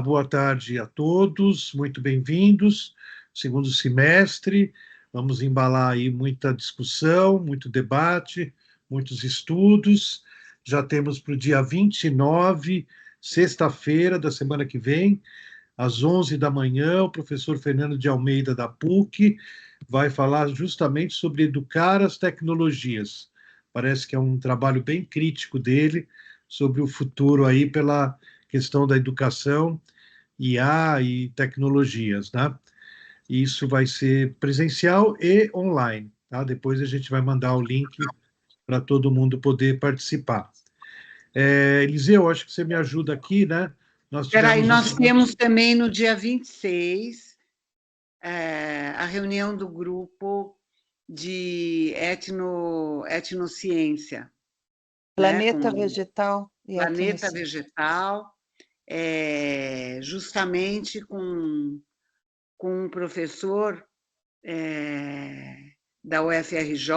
Boa tarde a todos, muito bem-vindos. Segundo semestre, vamos embalar aí muita discussão, muito debate, muitos estudos. Já temos para o dia 29, sexta-feira da semana que vem, às 11 da manhã, o professor Fernando de Almeida, da PUC, vai falar justamente sobre educar as tecnologias. Parece que é um trabalho bem crítico dele sobre o futuro aí pela questão da educação, IA e tecnologias, né? Isso vai ser presencial e online, tá? Depois a gente vai mandar o link para todo mundo poder participar. Eliseu, acho que você me ajuda aqui, né? Nós Espera aí, tivemos nós temos também no dia 26 a reunião do grupo de etnociência. Planeta Vegetal e Planeta Vegetal, justamente com um professor da UFRJ,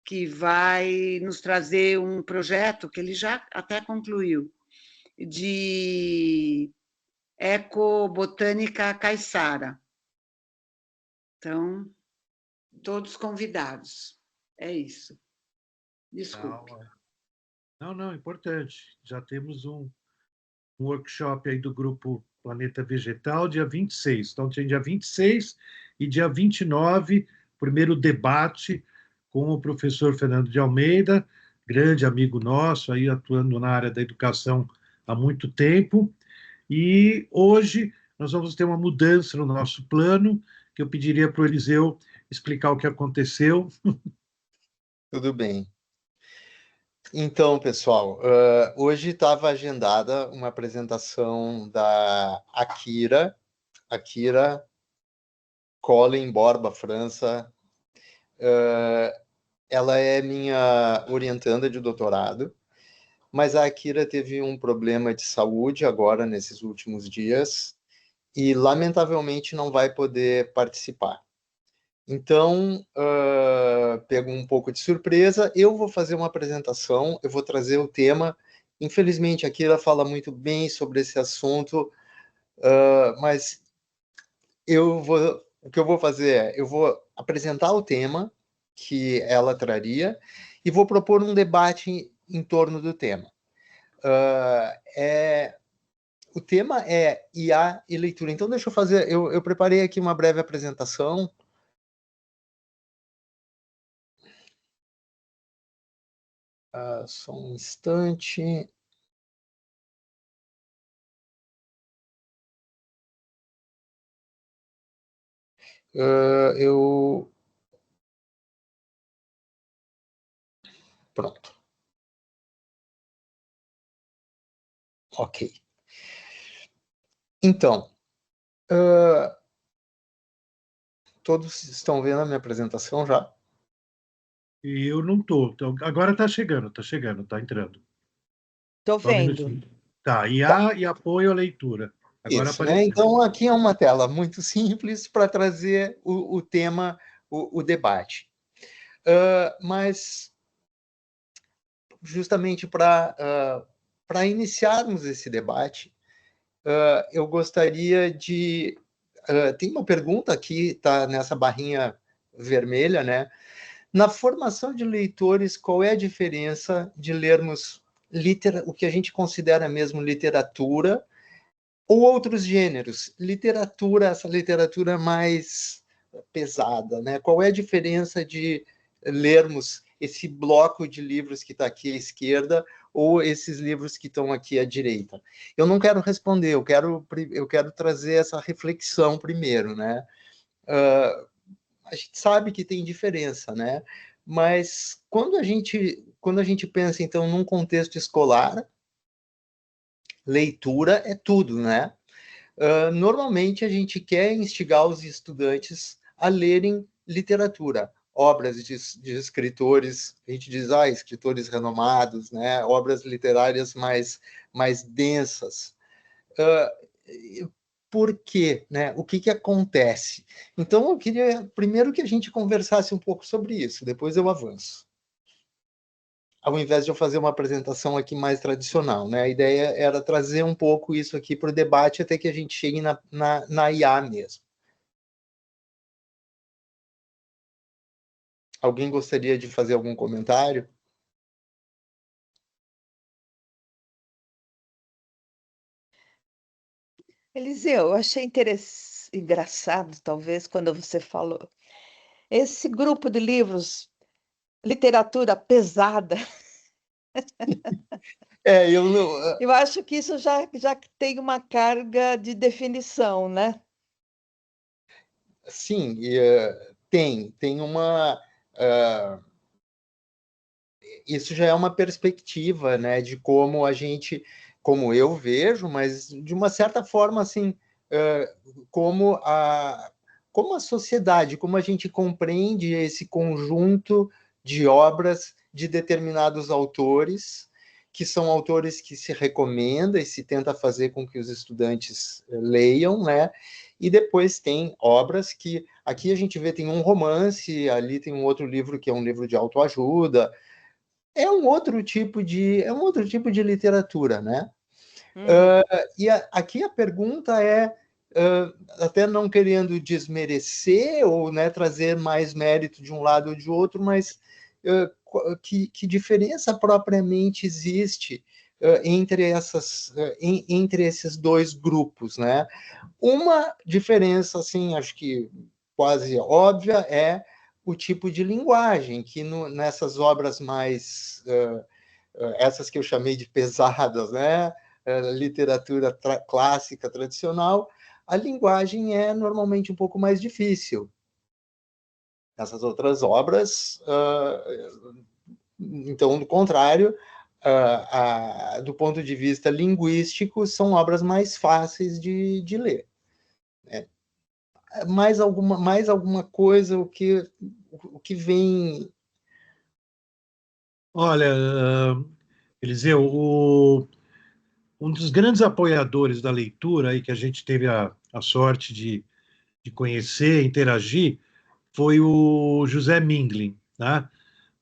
que vai nos trazer um projeto que ele já até concluiu, de ecobotânica caiçara. Então, todos convidados. É isso. Desculpe. Não, importante. Já temos um workshop aí do grupo Planeta Vegetal, dia 26. Então, tem dia 26 e dia 29, primeiro debate com o professor Fernando de Almeida, grande amigo nosso, aí atuando na área da educação há muito tempo. E hoje nós vamos ter uma mudança no nosso plano, que eu pediria para o Eliseu explicar o que aconteceu. Tudo bem. Então, pessoal, hoje estava agendada uma apresentação da Akira Colin Borba, França. Ela é minha orientanda de doutorado, mas a Akira teve um problema de saúde agora, nesses últimos dias, e lamentavelmente não vai poder participar. Então, pego um pouco de surpresa, eu vou fazer uma apresentação, eu vou trazer o tema. Infelizmente, a Akira fala muito bem sobre esse assunto, mas o que eu vou fazer é, eu vou apresentar o tema que ela traria e vou propor um debate em torno do tema. O tema é IA e leitura. Então, deixa eu fazer, eu preparei aqui uma breve apresentação. Só um instante. Pronto. Ok. Então, todos estão vendo a minha apresentação já? E eu não estou. Então, agora está chegando, está entrando. Estou vendo. Tá, IA e apoio à leitura. Agora isso, né? Então, aqui é uma tela muito simples para trazer o tema, o debate. Mas, justamente para iniciarmos esse debate, eu gostaria de... tem uma pergunta aqui, está nessa barrinha vermelha, né? Na formação de leitores, qual é a diferença de lermos o que a gente considera mesmo literatura ou outros gêneros? Essa literatura mais pesada, né? Qual é a diferença de lermos esse bloco de livros que está aqui à esquerda ou esses livros que estão aqui à direita? Eu não quero responder, eu quero trazer essa reflexão primeiro, né? A gente sabe que tem diferença, né? Mas quando a gente pensa, então, num contexto escolar, leitura é tudo, né? Normalmente a gente quer instigar os estudantes a lerem literatura, obras de escritores, a gente diz, escritores renomados, né? Obras literárias mais densas. Por quê? Né? O que acontece? Então, eu queria primeiro que a gente conversasse um pouco sobre isso, depois eu avanço. ao invés de eu fazer uma apresentação aqui mais tradicional, né? A ideia era trazer um pouco isso aqui para o debate até que a gente chegue na IA mesmo. Alguém gostaria de fazer algum comentário? Eliseu, eu achei engraçado, talvez, quando você falou. Esse grupo de livros, literatura pesada, Eu não... eu acho que isso já tem uma carga de definição, né? Sim, tem uma... isso já é uma perspectiva, né, de como a gente, como eu vejo, mas de uma certa forma, assim, como a sociedade, como a gente compreende esse conjunto de obras de determinados autores, que são autores que se recomenda e se tenta fazer com que os estudantes leiam, né? E depois tem obras que, aqui a gente vê, tem um romance, ali tem um outro livro que é um livro de autoajuda, é um outro tipo de literatura, né? Aqui a pergunta é, até não querendo desmerecer ou, né, trazer mais mérito de um lado ou de outro, mas que diferença propriamente existe entre esses dois grupos, né? Uma diferença, assim, acho que quase óbvia, é o tipo de linguagem, que nessas obras mais, essas que eu chamei de pesadas, né? Literatura clássica, tradicional, a linguagem é normalmente um pouco mais difícil. Essas outras obras, então, do contrário, do ponto de vista linguístico, são obras mais fáceis de ler. Né? Mais alguma coisa, o que vem... Olha, Eliseu, um dos grandes apoiadores da leitura aí que a gente teve a sorte de conhecer, interagir, foi o José Mindlin, né?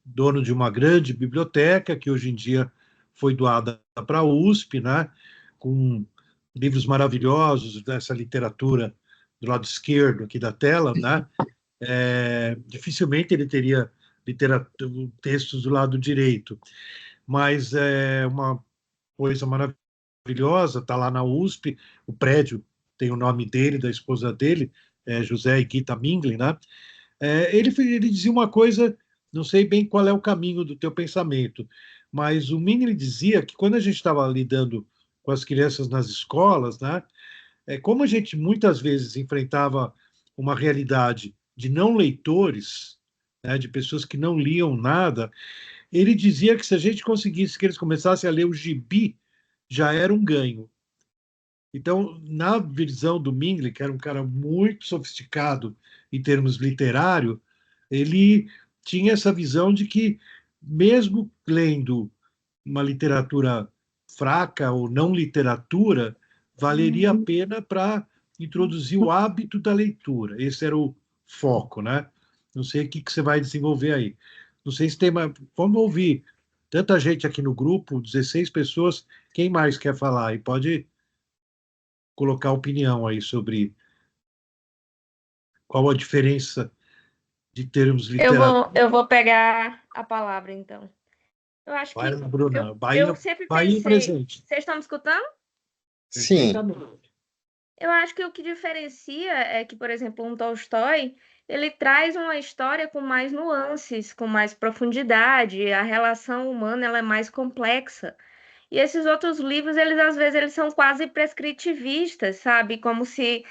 Dono de uma grande biblioteca que hoje em dia foi doada para a USP, né? Com livros maravilhosos dessa literatura do lado esquerdo aqui da tela, né? Dificilmente ele teria textos do lado direito, mas é uma coisa maravilhosa, está lá na USP, o prédio tem o nome dele, da esposa dele, José e Gita Mindlin, né? Ele dizia uma coisa, não sei bem qual é o caminho do teu pensamento, mas o Mindlin dizia que quando a gente estava lidando com as crianças nas escolas, né, como a gente muitas vezes enfrentava uma realidade de não leitores, né, de pessoas que não liam nada, ele dizia que se a gente conseguisse que eles começassem a ler o gibi, já era um ganho. Então, na visão do Mindlin, que era um cara muito sofisticado em termos literários, ele tinha essa visão de que, mesmo lendo uma literatura fraca ou não literatura, valeria a pena para introduzir o hábito da leitura. Esse era o foco, né? Não sei o que você vai desenvolver aí. Não sei se tem mais. Vamos ouvir. Tanta gente aqui no grupo, 16 pessoas. Quem mais quer falar? E pode colocar opinião aí sobre qual a diferença de termos literatura. Eu vou pegar a palavra, então. Eu acho Vai, que Bruna. eu sempre Bahia pensei. presente. Vocês estão me escutando? Sim. Eu acho que o que diferencia é que, por exemplo, um Tolstói, ele traz uma história com mais nuances, com mais profundidade, a relação humana ela é mais complexa. E esses outros livros, eles às vezes eles são quase prescritivistas, sabe? Como se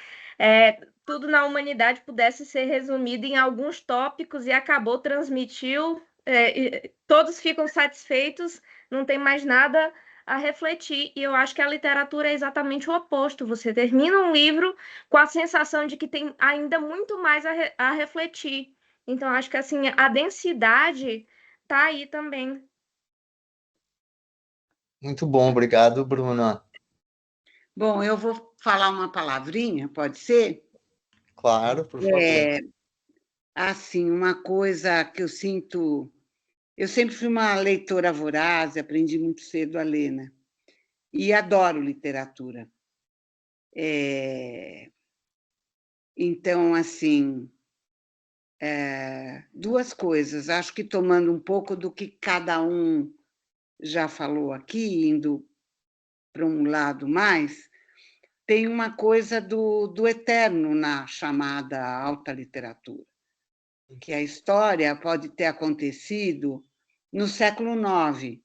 tudo na humanidade pudesse ser resumido em alguns tópicos e acabou, transmitiu, e todos ficam satisfeitos, não tem mais nada a refletir. E eu acho que a literatura é exatamente o oposto. Você termina um livro com a sensação de que tem ainda muito mais a refletir. Então, acho que assim, a densidade está aí também. Muito bom, obrigado, Bruna. Bom, eu vou falar uma palavrinha, pode ser? Claro, por favor. Assim, uma coisa que eu sinto Eu sempre fui uma leitora voraz, aprendi muito cedo a ler, né? E adoro literatura. Então, assim, duas coisas. Acho que tomando um pouco do que cada um já falou aqui, indo para um lado mais, tem uma coisa do eterno na chamada alta literatura, que a história pode ter acontecido no século IX,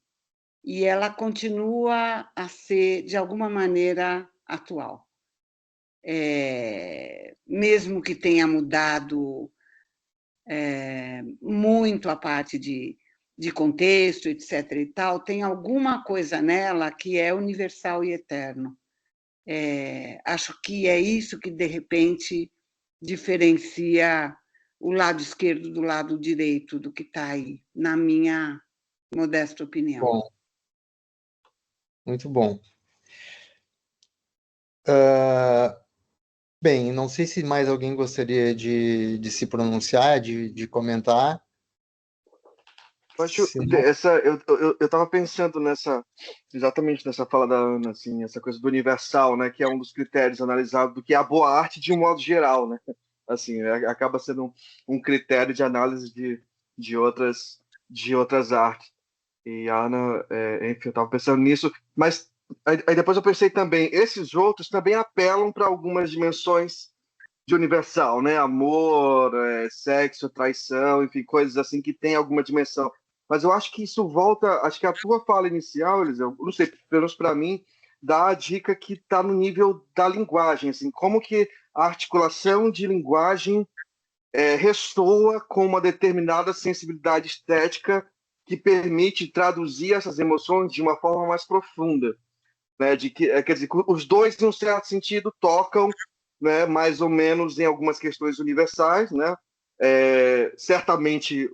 e ela continua a ser, de alguma maneira, atual. Mesmo que tenha mudado muito a parte de contexto, etc. e tal, tem alguma coisa nela que é universal e eterno. Acho que é isso que, de repente, diferencia o lado esquerdo do lado direito do que está aí, na minha modesta opinião. Bom, muito bom. Bem, não sei se mais alguém gostaria de se pronunciar, de comentar. Eu acho Se não- eu estava pensando exatamente nessa fala da Ana, assim, essa coisa do universal, né, que é um dos critérios analisados do que é a boa arte de um modo geral, né? Assim, acaba sendo um critério de análise de outras artes. E a Ana, enfim, eu estava pensando nisso, mas aí depois eu pensei também, esses outros também apelam para algumas dimensões de universal, né? Amor, sexo, traição, enfim, coisas assim que tem alguma dimensão. Mas eu acho que isso volta, acho que a tua fala inicial, Eliseu, não sei, pelo menos para mim, dá a dica que está no nível da linguagem, assim, como que a articulação de linguagem ressoa com uma determinada sensibilidade estética que permite traduzir essas emoções de uma forma mais profunda, né? Quer dizer, os dois, em um certo sentido, tocam, né, mais ou menos em algumas questões universais, né? Certamente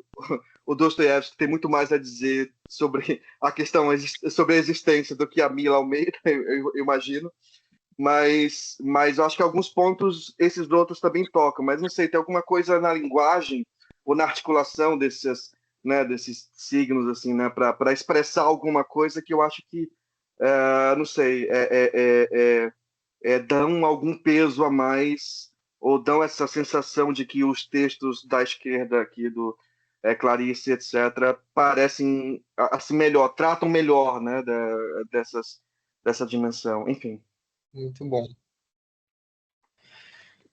o Dostoiévski tem muito mais a dizer sobre a questão, sobre a existência do que a Mila Almeida, eu imagino, mas eu acho que alguns pontos esses outros também tocam, mas não sei, tem alguma coisa na linguagem ou na articulação desses, né, desses signos, assim, né, para expressar alguma coisa que eu acho que, não sei, dão algum peso a mais, ou dão essa sensação de que os textos da esquerda aqui, do Clarice, etc., parecem assim melhor, tratam melhor, né, dessa dimensão. Enfim. Muito bom.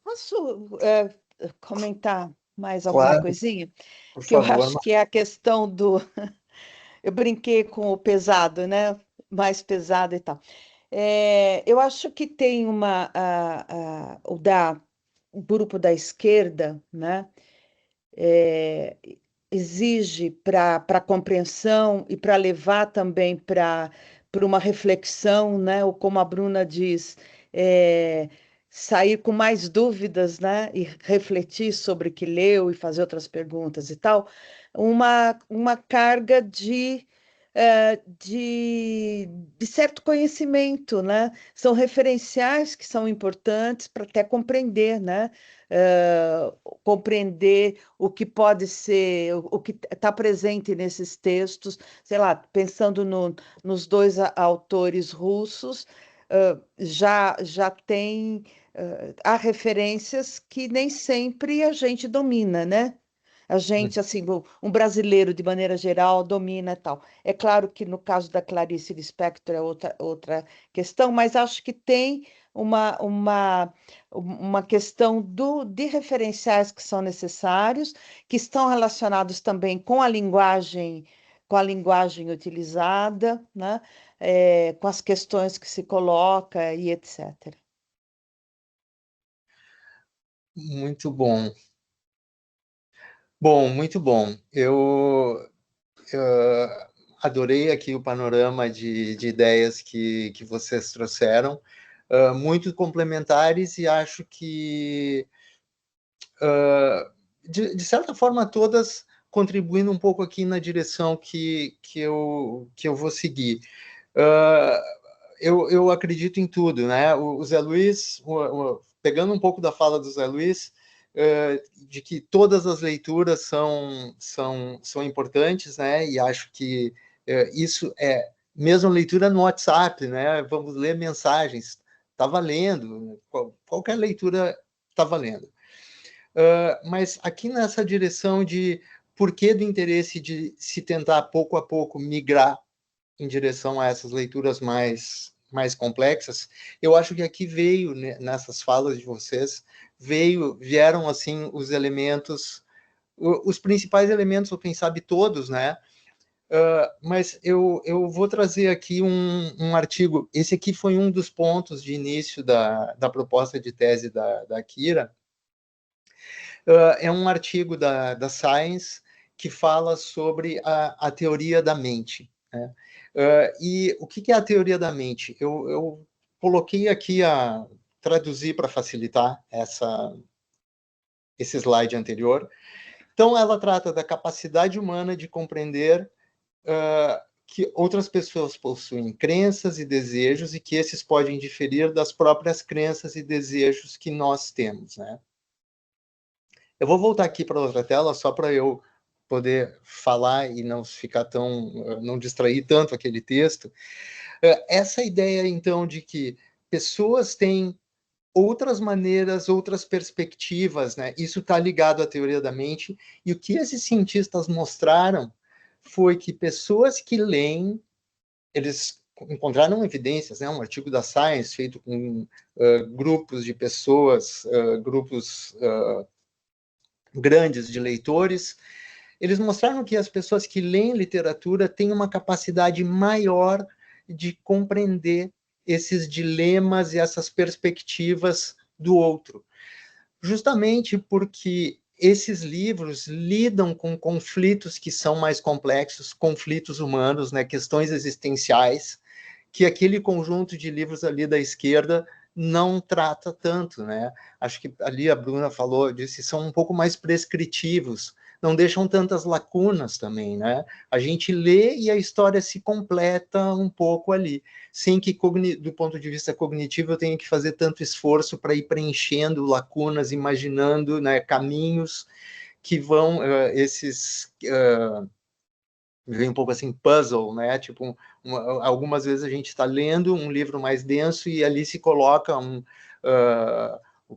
Posso comentar mais alguma Claro, coisinha? por Que eu favor. acho que é a questão do. Eu brinquei com o pesado, né? Mais pesado e tal. Eu acho que tem o grupo da esquerda, né? Exige para a compreensão e para levar também para uma reflexão, né? Ou como a Bruna diz, sair com mais dúvidas, né? E refletir sobre o que leu e fazer outras perguntas e tal, uma carga de certo conhecimento, né? São referenciais que são importantes para até compreender, né? Compreender o que pode ser, o que está presente nesses textos, sei lá, pensando nos dois autores russos, já tem, há referências que nem sempre a gente domina, né? A gente, assim, um brasileiro, de maneira geral, domina e tal. É claro que no caso da Clarice Lispector é outra questão, mas acho que tem uma questão de referenciais que são necessários, que estão relacionados também com a linguagem utilizada, né? Com as questões que se coloca e etc. Muito bom. Bom, muito bom. Eu adorei aqui o panorama de ideias que vocês trouxeram, muito complementares, e acho que, de certa forma, todas contribuindo um pouco aqui na direção que eu vou seguir. Eu acredito em tudo, né? O Zé Luiz, pegando um pouco da fala do Zé Luiz, de que todas as leituras são importantes, né? E acho que isso é mesmo leitura no WhatsApp, né? Vamos ler mensagens, está valendo, qualquer leitura está valendo. Mas aqui nessa direção de porquê do interesse de se tentar pouco a pouco migrar em direção a essas leituras mais complexas, eu acho que aqui veio, né, nessas falas de vocês, vieram assim os elementos, os principais elementos, ou quem sabe todos, né? Mas eu vou trazer aqui um artigo. Esse aqui foi um dos pontos de início da proposta de tese da Kira. É um artigo da Science que fala sobre a teoria da mente, né? E o que é a teoria da mente? Eu coloquei aqui traduzir para facilitar esse slide anterior. Então, ela trata da capacidade humana de compreender que outras pessoas possuem crenças e desejos e que esses podem diferir das próprias crenças e desejos que nós temos, né? Eu vou voltar aqui para outra tela só para eu poder falar e não ficar não distrair tanto aquele texto. Essa ideia, então, de que pessoas têm outras maneiras, outras perspectivas, né? Isso está ligado à teoria da mente. E o que esses cientistas mostraram foi que pessoas que leem, eles encontraram evidências, né? Um artigo da Science feito com grupos de pessoas, grupos grandes de leitores, eles mostraram que as pessoas que leem literatura têm uma capacidade maior de compreender esses dilemas e essas perspectivas do outro. Justamente porque esses livros lidam com conflitos que são mais complexos, conflitos humanos, né, questões existenciais, que aquele conjunto de livros ali da esquerda não trata tanto, né? Acho que ali a Bruna falou, disse, são um pouco mais prescritivos, não deixam tantas lacunas também, né? A gente lê e a história se completa um pouco ali, sem que, do ponto de vista cognitivo, eu tenha que fazer tanto esforço para ir preenchendo lacunas, imaginando, né, caminhos que vão, vem um pouco assim, puzzle, né? Tipo, algumas vezes a gente está lendo um livro mais denso e ali se coloca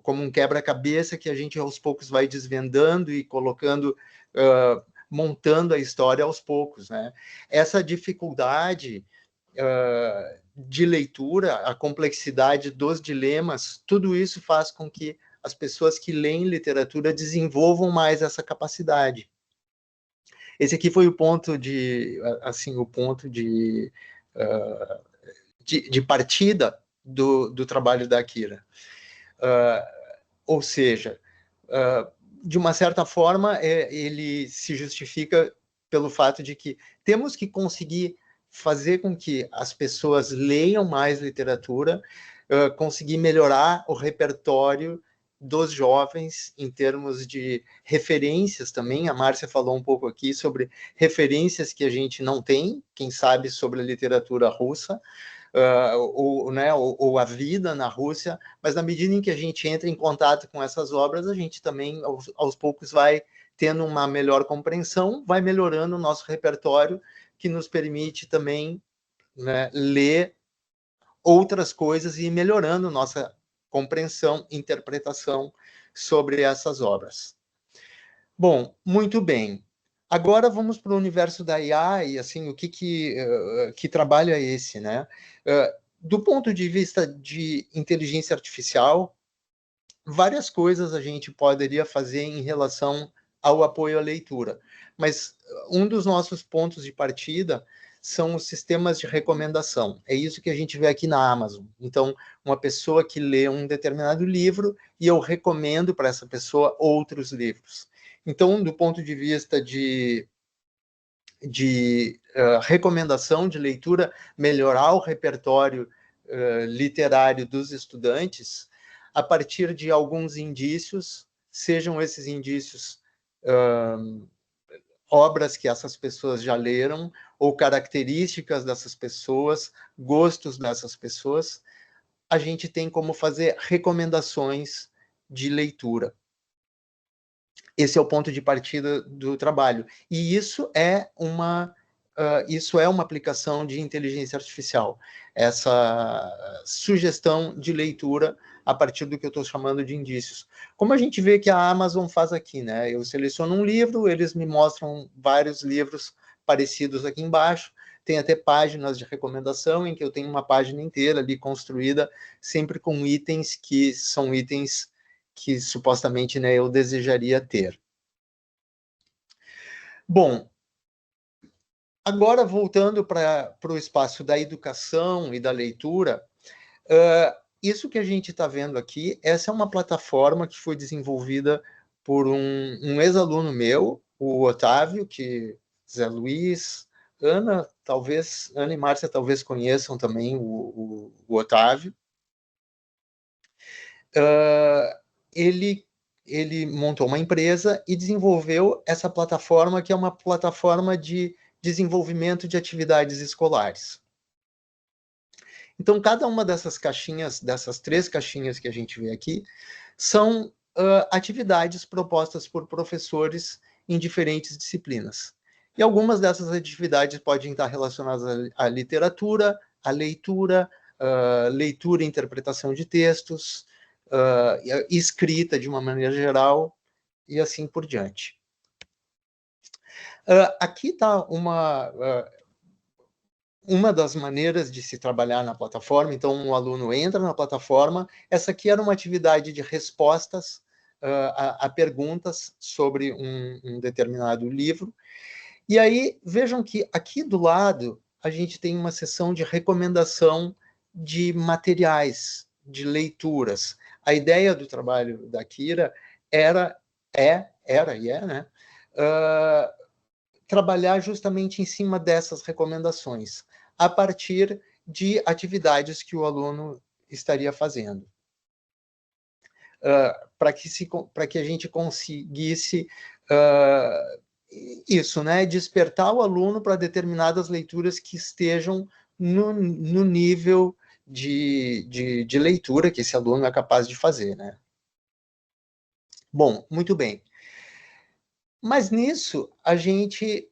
como um quebra-cabeça que a gente aos poucos vai desvendando e colocando, montando a história aos poucos, né? Essa dificuldade de leitura, a complexidade dos dilemas, tudo isso faz com que as pessoas que leem literatura desenvolvam mais essa capacidade. Esse aqui foi o ponto de partida do trabalho da Kira. Ou seja, de uma certa forma, ele se justifica pelo fato de que temos que conseguir fazer com que as pessoas leiam mais literatura, conseguir melhorar o repertório dos jovens em termos de referências também. A Márcia falou um pouco aqui sobre referências que a gente não tem, quem sabe sobre a literatura russa, ou a vida na Rússia, mas na medida em que a gente entra em contato com essas obras, a gente também, aos poucos, vai tendo uma melhor compreensão, vai melhorando o nosso repertório, que nos permite também, né, ler outras coisas e ir melhorando nossa compreensão, interpretação sobre essas obras. Bom, muito bem. Agora vamos para o universo da IA e assim, o que trabalho é esse, né? Do ponto de vista de inteligência artificial, várias coisas a gente poderia fazer em relação ao apoio à leitura, mas um dos nossos pontos de partida são os sistemas de recomendação. É isso que a gente vê aqui na Amazon. Então, uma pessoa que lê um determinado livro e eu recomendo para essa pessoa outros livros. Então, do ponto de vista de recomendação de leitura, melhorar o repertório literário dos estudantes, a partir de alguns indícios, sejam esses indícios obras que essas pessoas já leram, ou características dessas pessoas, gostos dessas pessoas, a gente tem como fazer recomendações de leitura. Esse é o ponto de partida do trabalho. E isso é uma aplicação de inteligência artificial, essa sugestão de leitura a partir do que eu estou chamando de indícios. Como a gente vê que a Amazon faz aqui, né? Eu seleciono um livro, eles me mostram vários livros parecidos aqui embaixo, tem até páginas de recomendação em que eu tenho uma página inteira ali construída, sempre com itens que são itens que supostamente, né, eu desejaria ter. Bom, agora voltando para o espaço da educação e da leitura, isso que a gente está vendo aqui, essa é uma plataforma que foi desenvolvida por um ex-aluno meu, o Otávio, que Zé Luiz, Ana e Márcia talvez conheçam também o Otávio. Ele montou uma empresa e desenvolveu essa plataforma, que é uma plataforma de desenvolvimento de atividades escolares. Então, cada uma dessas caixinhas, dessas 3 caixinhas que a gente vê aqui, são atividades propostas por professores em diferentes disciplinas. E algumas dessas atividades podem estar relacionadas à literatura, à leitura, leitura e interpretação de textos, escrita de uma maneira geral, e assim por diante. Aqui está uma das maneiras de se trabalhar na plataforma. Então, o aluno entra na plataforma. Essa aqui era uma atividade de respostas a perguntas sobre um determinado livro. E aí, vejam que aqui do lado, a gente tem uma seção de recomendação de materiais, de leituras. A ideia do trabalho da Kira era, né? Trabalhar justamente em cima dessas recomendações, a partir de atividades que o aluno estaria fazendo. Para que a gente conseguisse isso, né? Despertar o aluno para determinadas leituras que estejam no nível de leitura que esse aluno é capaz de fazer, né? Bom, muito bem. Mas nisso, a gente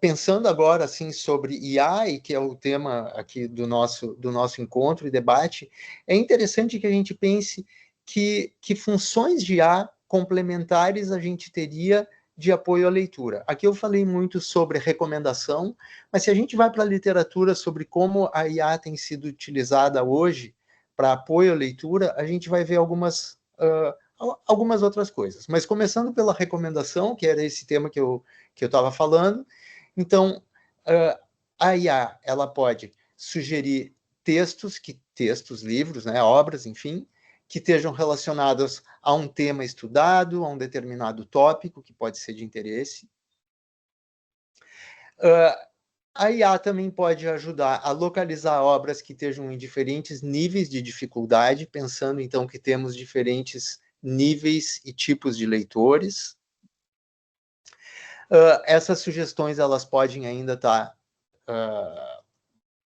pensando agora assim sobre IA, que é o tema aqui do nosso encontro e debate, é interessante que a gente pense que funções de IA complementares a gente teria de apoio à leitura. Aqui eu falei muito sobre recomendação, mas se a gente vai para a literatura sobre como a IA tem sido utilizada hoje para apoio à leitura, a gente vai ver algumas outras coisas. Mas começando pela recomendação, que era esse tema que eu estava falando, então, a IA, ela pode sugerir textos, livros, né, obras, enfim, que estejam relacionados a um tema estudado, a um determinado tópico que pode ser de interesse. A IA também pode ajudar a localizar obras que estejam em diferentes níveis de dificuldade, pensando, então, que temos diferentes níveis e tipos de leitores. Essas sugestões, elas podem ainda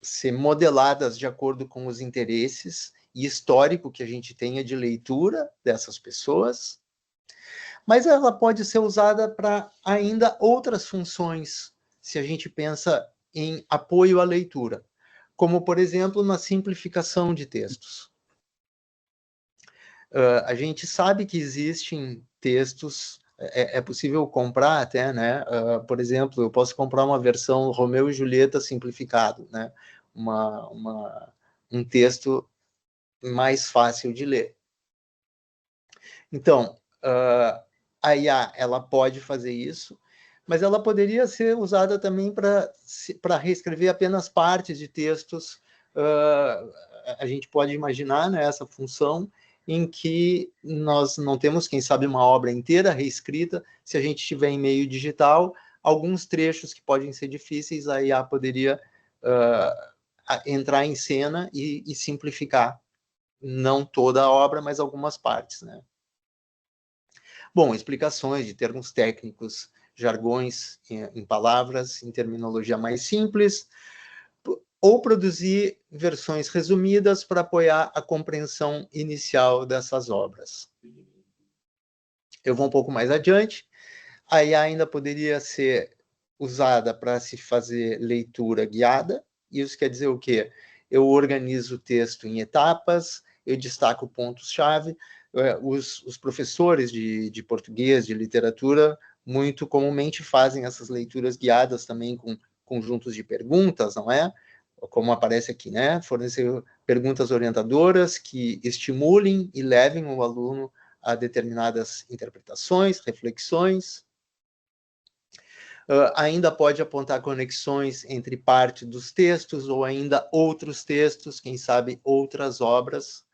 ser modeladas de acordo com os interesses e histórico que a gente tenha de leitura dessas pessoas, mas ela pode ser usada para ainda outras funções, se a gente pensa em apoio à leitura, como, por exemplo, na simplificação de textos. A gente sabe que existem textos, é possível comprar até, né? Por exemplo, eu posso comprar uma versão Romeu e Julieta simplificado, né? Um texto mais fácil de ler. Então, a IA, ela pode fazer isso, mas ela poderia ser usada também para reescrever apenas partes de textos. A gente pode imaginar, né, essa função em que nós não temos, quem sabe, uma obra inteira reescrita. Se a gente estiver em meio digital, alguns trechos que podem ser difíceis, a IA poderia entrar em cena e simplificar, não toda a obra, mas algumas partes, né? Bom, explicações de termos técnicos, jargões em palavras, em terminologia mais simples, ou produzir versões resumidas para apoiar a compreensão inicial dessas obras. Eu vou um pouco mais adiante. A IA ainda poderia ser usada para se fazer leitura guiada. Isso quer dizer o quê? Eu organizo o texto em etapas, eu destaco pontos-chave. Os professores de português, de literatura, muito comumente fazem essas leituras guiadas também com conjuntos de perguntas, não é? Como aparece aqui, né? Fornecer perguntas orientadoras que estimulem e levem o aluno a determinadas interpretações, reflexões. Ainda pode apontar conexões entre parte dos textos ou ainda outros textos, quem sabe outras obras.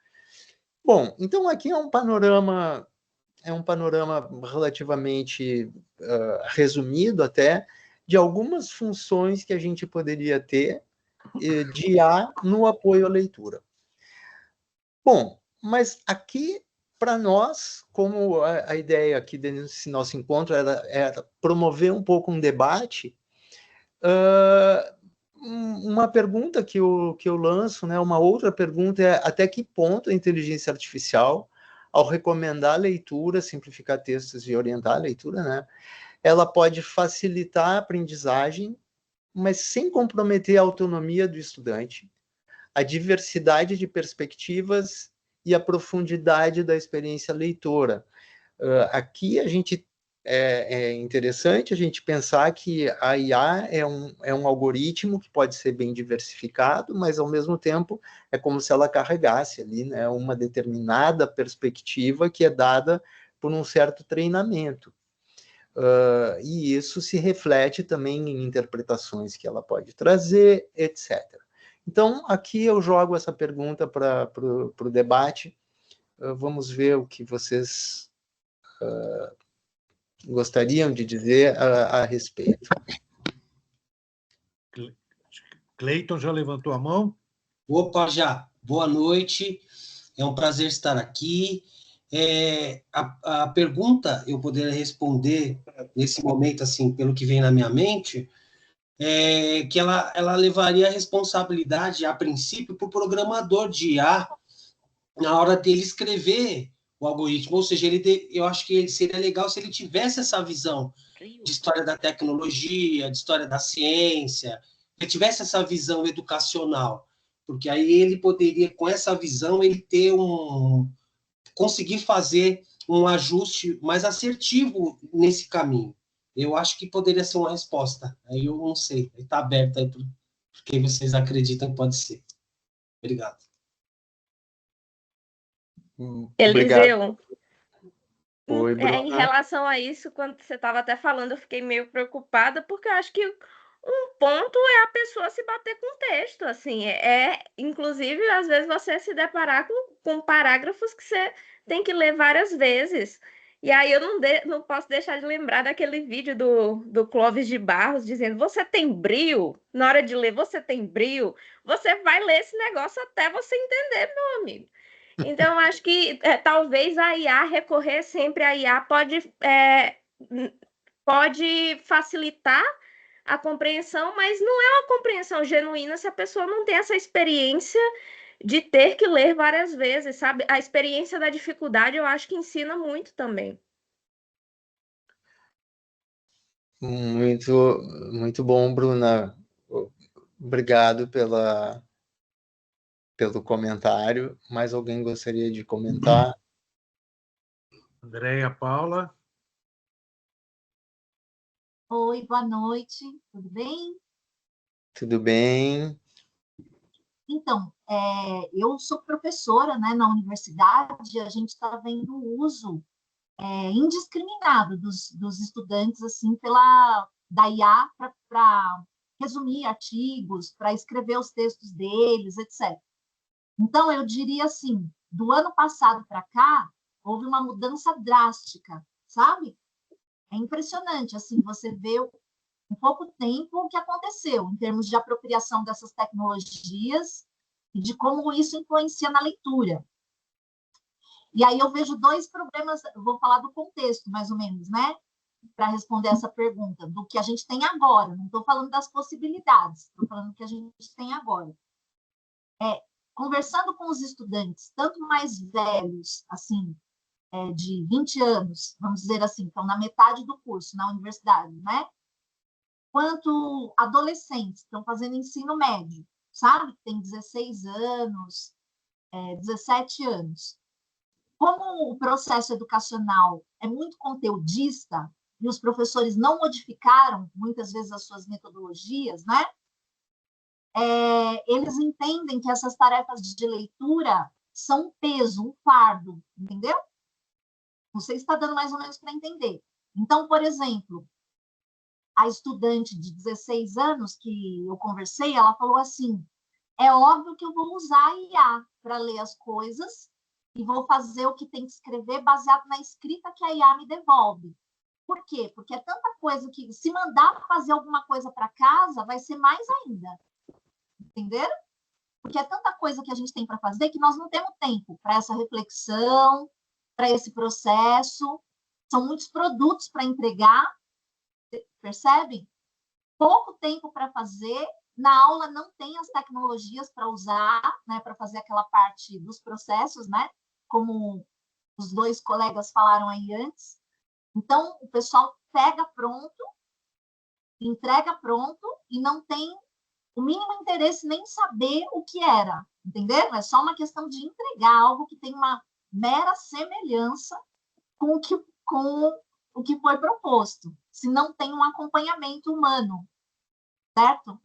Bom, então aqui é um panorama relativamente resumido até de algumas funções que a gente poderia ter de IA no apoio à leitura. Bom, mas aqui, para nós, como a ideia aqui desse nosso encontro era promover um pouco um debate, uma pergunta que eu lanço, né, uma outra pergunta é até que ponto a inteligência artificial, ao recomendar a leitura, simplificar textos e orientar a leitura, né, ela pode facilitar a aprendizagem, mas sem comprometer a autonomia do estudante, a diversidade de perspectivas e a profundidade da experiência leitora. Aqui a gente é interessante a gente pensar que a IA é um algoritmo que pode ser bem diversificado, mas ao mesmo tempo é como se ela carregasse ali, né, uma determinada perspectiva que é dada por um certo treinamento. E isso se reflete também em interpretações que ela pode trazer, etc. Então, aqui eu jogo essa pergunta para o debate. Vamos ver o que vocês gostariam de dizer a respeito. Cleiton já levantou a mão? Opa, já. Boa noite. É um prazer estar aqui. A pergunta eu poderia responder nesse momento, assim, pelo que vem na minha mente, que ela levaria a responsabilidade, a princípio, para o programador de IA na hora dele escrever o algoritmo. Ou seja, eu acho que seria legal se ele tivesse essa visão de história da tecnologia, de história da ciência, que ele tivesse essa visão educacional, porque aí ele poderia, com essa visão, ele ter conseguir fazer um ajuste mais assertivo nesse caminho. Eu acho que poderia ser uma resposta. Aí eu não sei, está aberto aí para quem vocês acreditam que pode ser. Obrigado. Eliseu, Oi, em relação a isso, quando você estava até falando, eu fiquei meio preocupada, porque eu acho que um ponto é a pessoa se bater com o texto, assim, inclusive, às vezes, você se deparar com parágrafos que você tem que ler várias vezes. E aí eu não posso deixar de lembrar daquele vídeo do Clóvis de Barros dizendo: você tem brio? Na hora de ler, você tem brio? Você vai ler esse negócio até você entender, meu amigo. Então, acho que talvez a IA, recorrer sempre à IA, pode facilitar a compreensão, mas não é uma compreensão genuína se a pessoa não tem essa experiência de ter que ler várias vezes, sabe? A experiência da dificuldade eu acho que ensina muito também. Muito, muito bom, Bruna. Obrigado pelo comentário. Mais alguém gostaria de comentar? Andréia, Paula. Oi, boa noite, tudo bem? Tudo bem? Então, eu sou professora, né, na universidade, a gente está vendo o uso indiscriminado dos estudantes, assim, da IA para resumir artigos, para escrever os textos deles, etc. Então, eu diria assim, do ano passado para cá, houve uma mudança drástica, sabe? É impressionante, assim, você vê em pouco tempo o que aconteceu em termos de apropriação dessas tecnologias e de como isso influencia na leitura. E aí eu vejo dois problemas, eu vou falar do contexto, mais ou menos, né? Para responder essa pergunta, do que a gente tem agora. Não estou falando das possibilidades, estou falando do que a gente tem agora. Conversando com os estudantes, tanto mais velhos, assim, de 20 anos, vamos dizer assim, então na metade do curso, na universidade, né? Quanto adolescentes estão fazendo ensino médio, sabe? Tem 16 anos, 17 anos. Como o processo educacional é muito conteudista e os professores não modificaram, muitas vezes, as suas metodologias, né? Eles entendem que essas tarefas de leitura são um peso, um fardo, entendeu? Não sei se está dando mais ou menos para entender. Então, por exemplo, a estudante de 16 anos que eu conversei, ela falou assim, é óbvio que eu vou usar a IA para ler as coisas e vou fazer o que tem que escrever baseado na escrita que a IA me devolve. Por quê? Porque é tanta coisa que, se mandar fazer alguma coisa para casa, vai ser mais ainda. Entenderam? Porque é tanta coisa que a gente tem para fazer que nós não temos tempo para essa reflexão, para esse processo. São muitos produtos para entregar, percebem? Pouco tempo para fazer. Na aula não tem as tecnologias para usar, né, para fazer aquela parte dos processos, né, como os dois colegas falaram aí antes. Então, o pessoal pega pronto, entrega pronto e não tem o mínimo interesse nem saber o que era, entenderam? É só uma questão de entregar algo que tem uma mera semelhança com o que foi proposto, se não tem um acompanhamento humano, certo?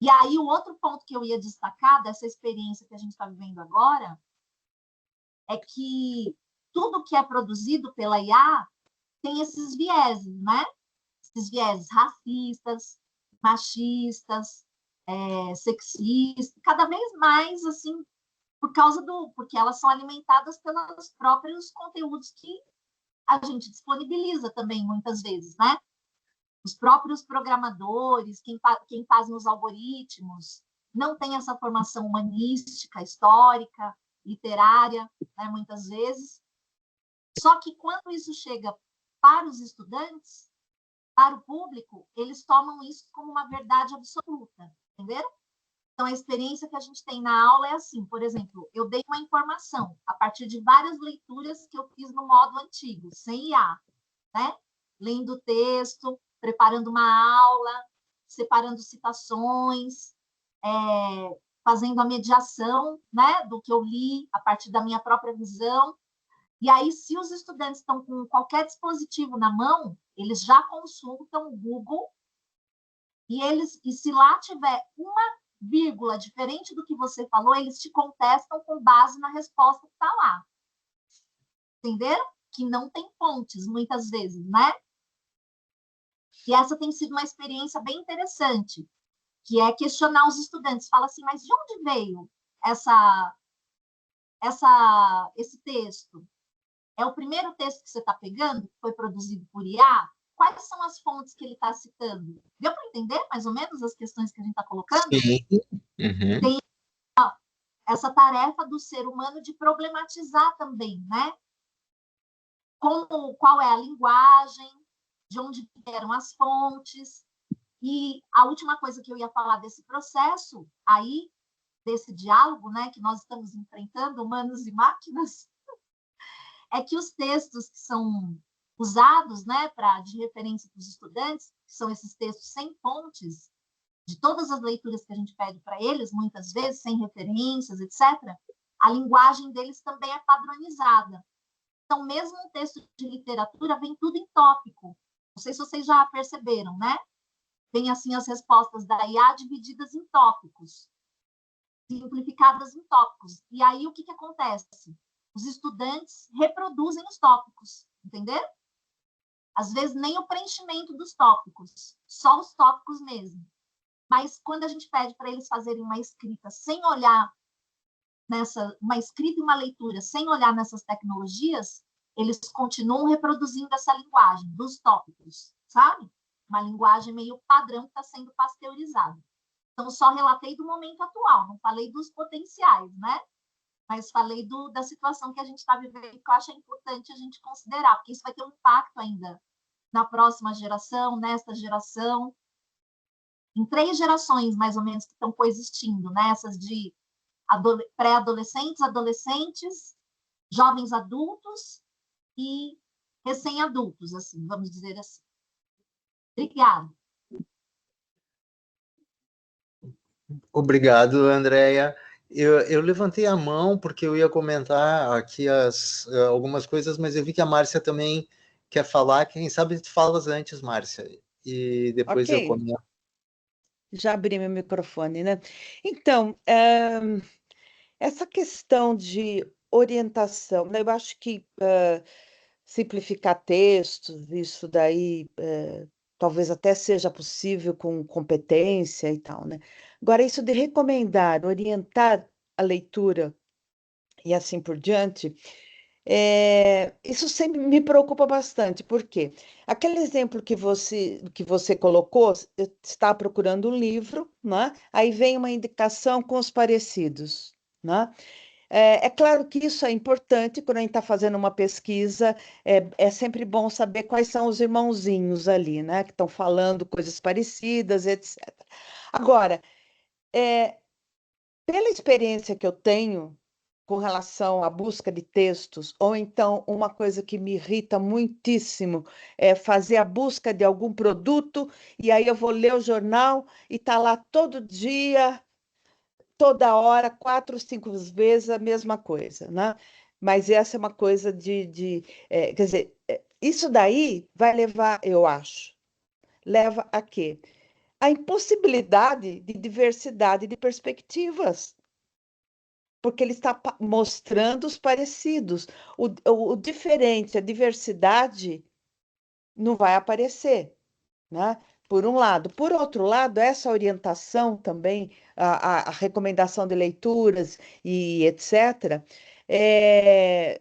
E aí, o outro ponto que eu ia destacar dessa experiência que a gente está vivendo agora é que tudo que é produzido pela IA tem esses vieses, né? Esses vieses racistas, machistas, sexistas, cada vez mais, assim, porque elas são alimentadas pelos próprios conteúdos que a gente disponibiliza também, muitas vezes, né? Os próprios programadores, quem faz os algoritmos, não tem essa formação humanística, histórica, literária, né, muitas vezes. Só que quando isso chega para os estudantes, para o público, eles tomam isso como uma verdade absoluta, entenderam? Então, a experiência que a gente tem na aula é assim, por exemplo, eu dei uma informação a partir de várias leituras que eu fiz no modo antigo, sem IA, né? Lendo o texto, preparando uma aula, separando citações, fazendo a mediação, né, do que eu li a partir da minha própria visão. E aí, se os estudantes estão com qualquer dispositivo na mão, eles já consultam o Google e se lá tiver uma vírgula diferente do que você falou, eles te contestam com base na resposta que está lá. Entenderam? Que não tem fontes, muitas vezes, né? E essa tem sido uma experiência bem interessante, que é questionar os estudantes. Fala assim, mas de onde veio esse texto? É o primeiro texto que você está pegando, que foi produzido por IA? Quais são as fontes que ele está citando? Deu para entender, mais ou menos, as questões que a gente está colocando? Sim. Uhum. Tem essa tarefa do ser humano de problematizar também, né? Qual é a linguagem, de onde vieram as fontes. E a última coisa que eu ia falar desse processo aí, desse diálogo, né, que nós estamos enfrentando, humanos e máquinas, é que os textos que são usados, né, de referência para os estudantes, que são esses textos sem fontes, de todas as leituras que a gente pede para eles, muitas vezes, sem referências, etc., a linguagem deles também é padronizada. Então, mesmo um texto de literatura, vem tudo em tópico. Não sei se vocês já perceberam, né? Vem, assim, as respostas da IA divididas em tópicos, simplificadas em tópicos. E aí, o que acontece? Os estudantes reproduzem os tópicos, entenderam? Às vezes, nem o preenchimento dos tópicos, só os tópicos mesmo. Mas, quando a gente pede para eles fazerem uma escrita sem olhar uma escrita e uma leitura sem olhar nessas tecnologias, eles continuam reproduzindo essa linguagem dos tópicos, sabe? Uma linguagem meio padrão que está sendo pasteurizada. Então, só relatei do momento atual, não falei dos potenciais, né? Mas falei da situação que a gente está vivendo, que eu acho importante a gente considerar, porque isso vai ter um impacto ainda na próxima geração, nesta geração, em 3 gerações, mais ou menos, que estão coexistindo, né? Essas de pré-adolescentes, adolescentes jovens adultos e recém-adultos, assim, vamos dizer assim. Obrigada. Obrigado, Andréia. Eu levantei a mão porque eu ia comentar aqui algumas coisas, mas eu vi que a Márcia também quer falar. Quem sabe tu falas antes, Márcia, e depois eu Ok, comento. já abri meu microfone, né? Então, essa questão de orientação, né, eu acho que simplificar textos, isso daí talvez até seja possível com competência e tal, né? Agora, isso de recomendar, orientar a leitura e assim por diante, isso sempre me preocupa bastante, porque aquele exemplo que você colocou, está procurando um livro, né? Aí vem uma indicação com os parecidos, né? É claro que isso é importante quando a gente está fazendo uma pesquisa, é sempre bom saber quais são os irmãozinhos ali, né? Que estão falando coisas parecidas, etc. Agora, pela experiência que eu tenho com relação à busca de textos, ou então uma coisa que me irrita muitíssimo é fazer a busca de algum produto, e aí eu vou ler o jornal e está lá todo dia, toda hora, 4, 5 vezes a mesma coisa, né? Mas essa é uma coisa quer dizer, isso daí vai levar, eu acho, leva a quê? A impossibilidade de diversidade de perspectivas, porque ele está mostrando os parecidos. O diferente, a diversidade, não vai aparecer, né? Por um lado. Por outro lado, essa orientação também, a recomendação de leituras e etc., é,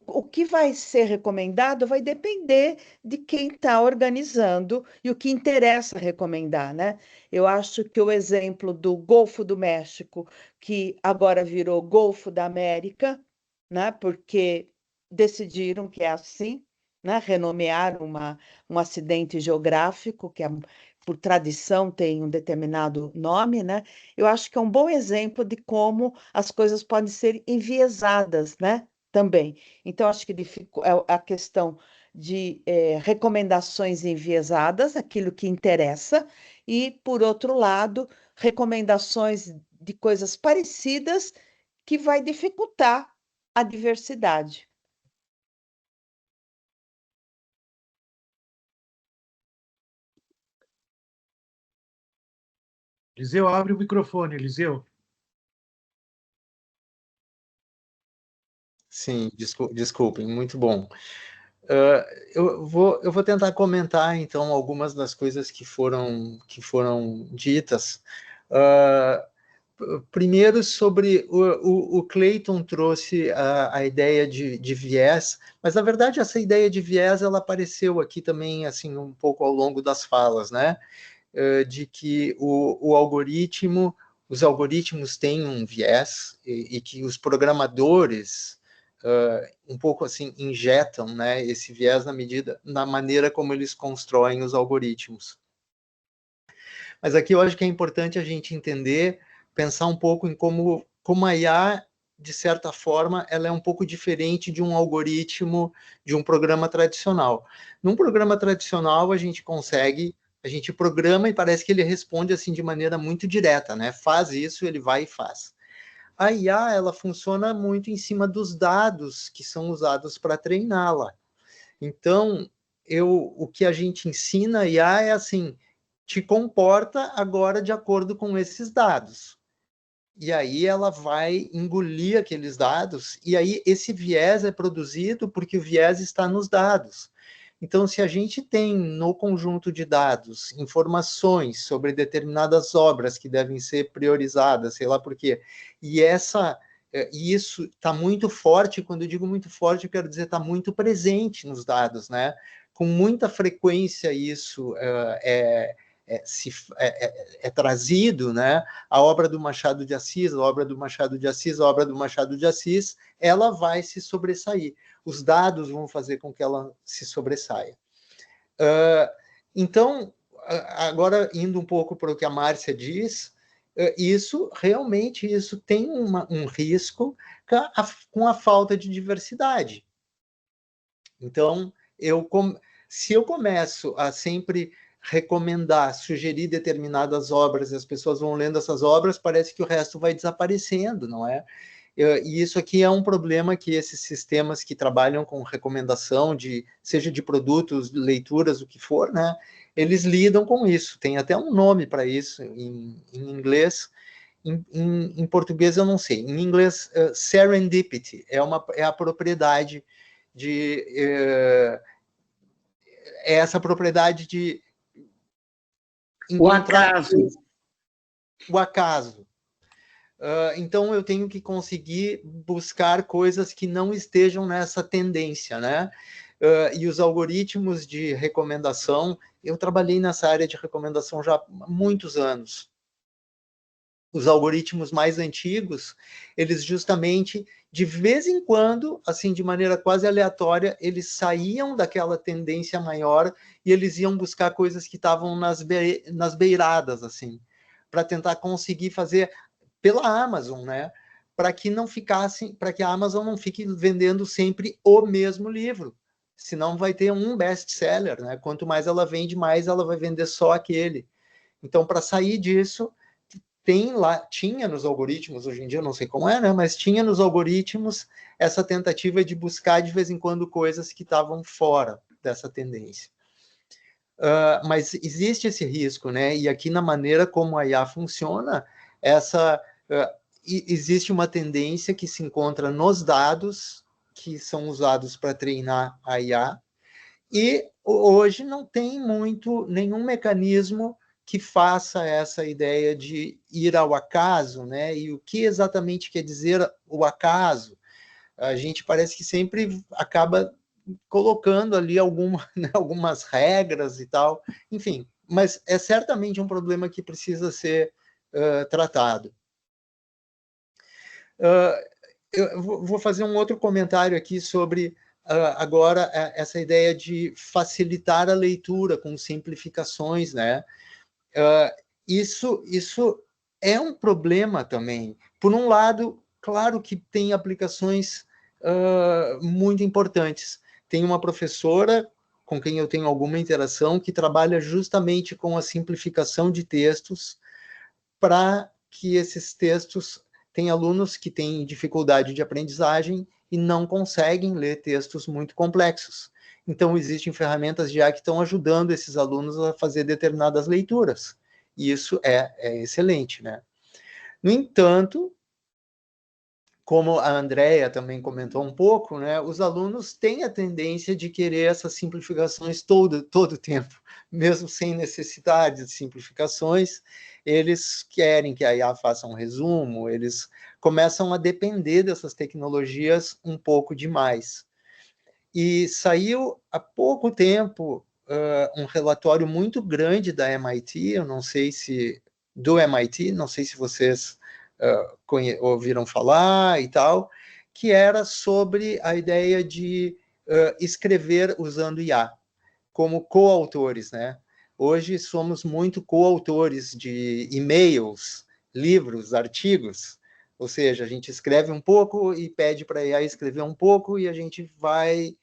o que vai ser recomendado vai depender de quem está organizando e o que interessa recomendar, né? Eu acho que o exemplo do Golfo do México, que agora virou Golfo da América, né? Porque decidiram que é assim, né? Renomearam um acidente geográfico que por tradição tem um determinado nome, né? Eu acho que é um bom exemplo de como as coisas podem ser enviesadas, né? Também. Então, acho que a questão de recomendações enviesadas, aquilo que interessa, e, por outro lado, recomendações de coisas parecidas que vai dificultar a diversidade. Eliseu, abre o microfone, Eliseu. Sim, desculpem, muito bom. Eu vou tentar comentar, então, algumas das coisas que foram ditas. Primeiro, sobre o Clayton trouxe a ideia de viés, mas, na verdade, essa ideia de viés, ela apareceu aqui também, assim, um pouco ao longo das falas, né? De que os algoritmos têm um viés e que os programadores um pouco assim injetam, né, esse viés na maneira como eles constroem os algoritmos. Mas aqui eu acho que é importante a gente entender, pensar um pouco em como a IA, de certa forma, ela é um pouco diferente de um algoritmo, de um programa tradicional. Num programa tradicional, a gente programa e parece que ele responde assim de maneira muito direta, né? Faz isso, ele vai e faz. A IA, ela funciona muito em cima dos dados que são usados para treiná-la. Então, o que a gente ensina a IA é assim, te comporta agora de acordo com esses dados. E aí ela vai engolir aqueles dados, e aí esse viés é produzido porque o viés está nos dados. Então, se a gente tem no conjunto de dados informações sobre determinadas obras que devem ser priorizadas, sei lá por quê, e isso está muito forte, quando eu digo muito forte, eu quero dizer está muito presente nos dados, né? Com muita frequência isso é trazido, né? A obra do Machado de Assis, a obra do Machado de Assis, a obra do Machado de Assis, ela vai se sobressair. Os dados vão fazer com que ela se sobressaia. Então, agora indo um pouco para o que a Márcia diz, isso tem um risco com a falta de diversidade. Então, se eu começo a sempre recomendar, sugerir determinadas obras, e as pessoas vão lendo essas obras, parece que o resto vai desaparecendo, não é? E isso aqui é um problema que esses sistemas que trabalham com recomendação, seja de produtos, leituras, o que for, né? Eles lidam com isso. Tem até um nome para isso em inglês. Em português eu não sei. Em inglês, serendipity é a propriedade de essa propriedade de encontrar o acaso. Então eu tenho que conseguir buscar coisas que não estejam nessa tendência, né? E os algoritmos de recomendação, eu trabalhei nessa área de recomendação já há muitos anos. Os algoritmos mais antigos, eles justamente, de vez em quando, assim, de maneira quase aleatória, eles saíam daquela tendência maior e eles iam buscar coisas que estavam nas beiradas, assim, para tentar conseguir fazer pela Amazon, né? Para que a Amazon não fique vendendo sempre o mesmo livro. Senão vai ter um best-seller, né? Quanto mais ela vende, mais ela vai vender só aquele. Então, para sair disso, tinha nos algoritmos, hoje em dia eu não sei como é, né? Mas tinha nos algoritmos essa tentativa de buscar de vez em quando coisas que estavam fora dessa tendência. Mas existe esse risco, né? E aqui na maneira como a IA funciona, existe uma tendência que se encontra nos dados que são usados para treinar a IA, e hoje não tem nenhum mecanismo que faça essa ideia de ir ao acaso, né? E o que exatamente quer dizer o acaso? A gente parece que sempre acaba colocando ali algumas regras e tal, enfim, mas é certamente um problema que precisa ser tratado. Eu vou fazer um outro comentário aqui sobre agora essa ideia de facilitar a leitura com simplificações, né? Isso é um problema também. Por um lado, claro que tem aplicações muito importantes. Tem uma professora com quem eu tenho alguma interação que trabalha justamente com a simplificação de textos para que esses textos... Tem alunos que têm dificuldade de aprendizagem e não conseguem ler textos muito complexos. Então, existem ferramentas já que estão ajudando esses alunos a fazer determinadas leituras. E isso é excelente, né? No entanto, como a Andrea também comentou um pouco, né, os alunos têm a tendência de querer essas simplificações todo o tempo, mesmo sem necessidade de simplificações. Eles querem que a IA faça um resumo, eles começam a depender dessas tecnologias um pouco demais. E saiu há pouco tempo um relatório muito grande da MIT, do MIT, não sei se vocês ouviram falar e tal, que era sobre a ideia de escrever usando IA, como coautores, né? Hoje somos muito coautores de e-mails, livros, artigos, ou seja, a gente escreve um pouco e pede para a IA escrever um pouco e a gente vai...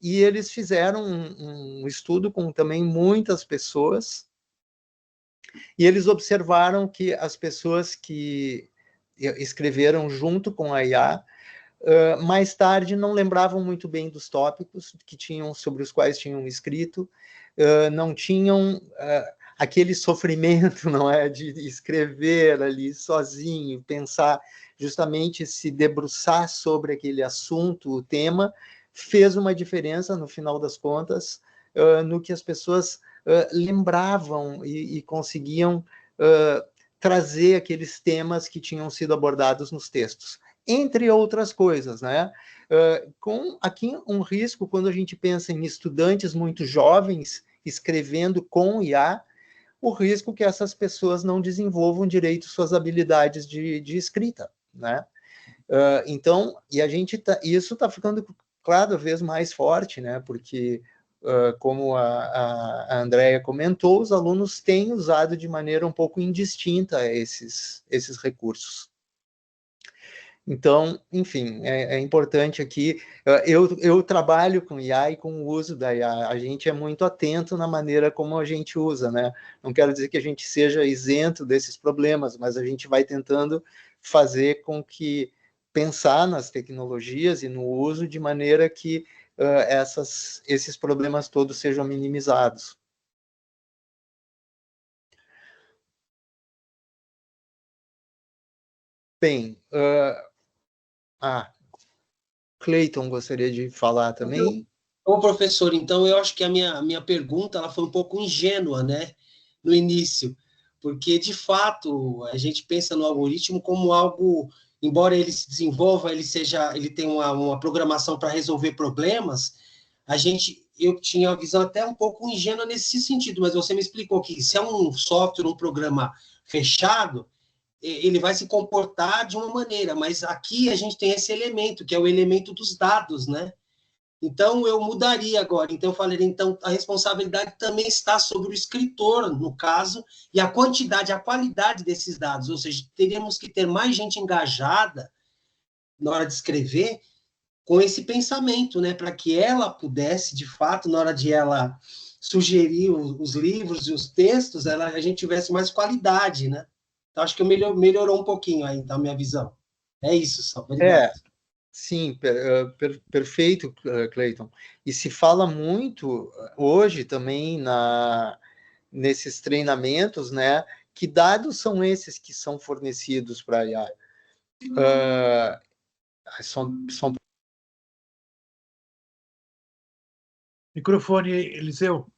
E eles fizeram um estudo com também muitas pessoas e eles observaram que as pessoas que escreveram junto com a IA, mais tarde não lembravam muito bem dos tópicos sobre os quais tinham escrito, não tinham aquele sofrimento, não é, de escrever ali sozinho, pensar, justamente se debruçar sobre aquele assunto, o tema, fez uma diferença, no final das contas, no que as pessoas lembravam e conseguiam trazer aqueles temas que tinham sido abordados nos textos, entre outras coisas, né? Com aqui um risco, quando a gente pensa em estudantes muito jovens escrevendo com IA, o risco que essas pessoas não desenvolvam direito suas habilidades de escrita, né? Então, e isso está ficando cada vez mais forte, né? Porque como a Andrea comentou, os alunos têm usado de maneira um pouco indistinta esses recursos. Então, enfim, é importante aqui, eu trabalho com IA e com o uso da IA, a gente é muito atento na maneira como a gente usa, né? Não quero dizer que a gente seja isento desses problemas, mas a gente vai tentando fazer com que pensar nas tecnologias e no uso de maneira que esses problemas todos sejam minimizados. Bem, Cleiton gostaria de falar também. Ô, professor, então eu acho que a minha pergunta ela foi um pouco ingênua, né, no início, porque, de fato, a gente pensa no algoritmo como algo, embora ele se desenvolva, ele tem uma programação para resolver problemas, eu tinha uma visão até um pouco ingênua nesse sentido, mas você me explicou que se é um software, um programa fechado, ele vai se comportar de uma maneira, mas aqui a gente tem esse elemento, que é o elemento dos dados, né? Então, eu mudaria agora. Então, eu falaria, então, a responsabilidade também está sobre o escritor, no caso, e a quantidade, a qualidade desses dados. Ou seja, teríamos que ter mais gente engajada na hora de escrever com esse pensamento, né? Para que ela pudesse, de fato, na hora de ela sugerir os livros e os textos, a gente tivesse mais qualidade, né? Então, acho que melhorou um pouquinho aí, então, a minha visão. É isso, só. Obrigado. Sim, perfeito, Cleiton. E se fala muito hoje também nesses treinamentos, né? Que dados são esses que são fornecidos para a IA? Microfone, Eliseu.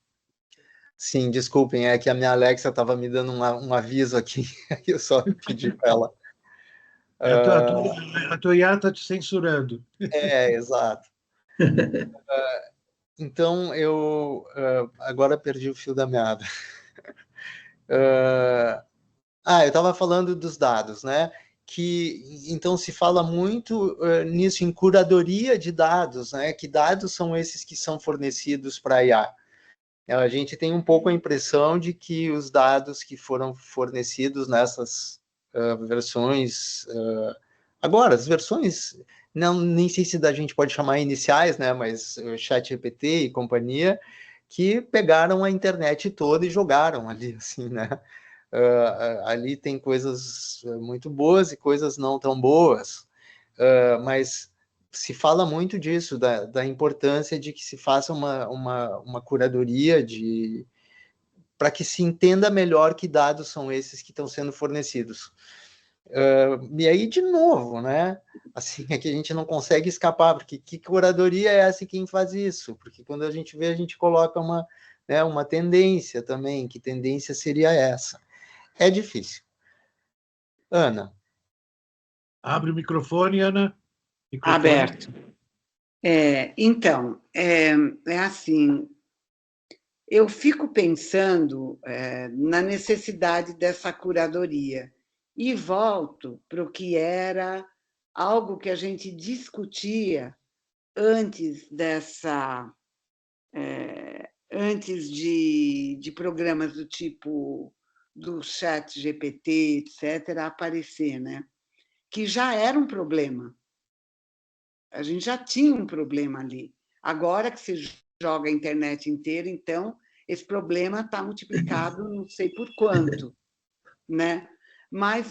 Sim, desculpem, é que a minha Alexa estava me dando um aviso aqui, eu só pedi para ela. A tua IA está te censurando. Exato. Então, eu agora perdi o fio da meada. Eu estava falando dos dados, né? Então se fala muito nisso, em curadoria de dados, né? Que dados são esses que são fornecidos para a IA? A gente tem um pouco a impressão de que os dados que foram fornecidos nessas versões, agora, as versões, nem sei se a gente pode chamar iniciais, né? Mas o ChatGPT e companhia, que pegaram a internet toda e jogaram ali, assim, né? Ali tem coisas muito boas e coisas não tão boas, mas se fala muito disso, da importância de que se faça uma curadoria para que se entenda melhor que dados são esses que estão sendo fornecidos. E aí, de novo, né? Assim, é que a gente não consegue escapar, porque que curadoria é essa e quem faz isso? Porque quando a gente vê, a gente coloca uma tendência também. Que tendência seria essa? É difícil. Ana. Abre o microfone, Ana. Microfone. Aberto. Então, é assim, eu fico pensando na necessidade dessa curadoria e volto para o que era algo que a gente discutia antes antes de programas do tipo do ChatGPT, etc., aparecer, né? Que já era um problema. A gente já tinha um problema ali. Agora que se joga a internet inteira, então, esse problema está multiplicado não sei por quanto, né? Mas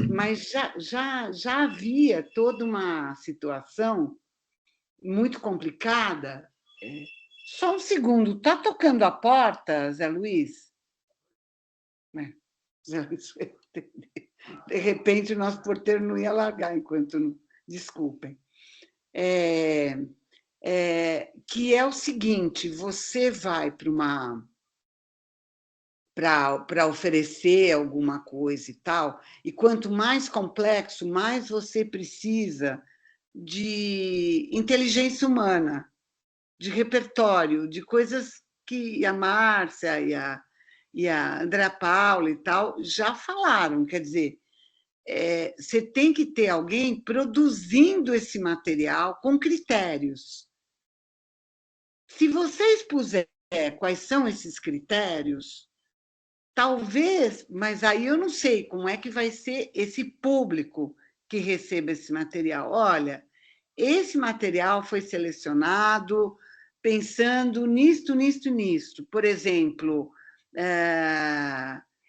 já havia toda uma situação muito complicada. Só um segundo, está tocando a porta, Zé Luiz? Zé Luiz, de repente, o nosso porteiro não ia largar enquanto... Desculpem. Que é o seguinte, você vai para oferecer alguma coisa e tal, e quanto mais complexo, mais você precisa de inteligência humana, de repertório, de coisas que a Márcia e a Andrea Paula e tal já falaram. Quer dizer, você tem que ter alguém produzindo esse material com critérios. Se vocês puserem quais são esses critérios, talvez, mas aí eu não sei como é que vai ser esse público que receba esse material. Olha, esse material foi selecionado pensando nisto. Por exemplo,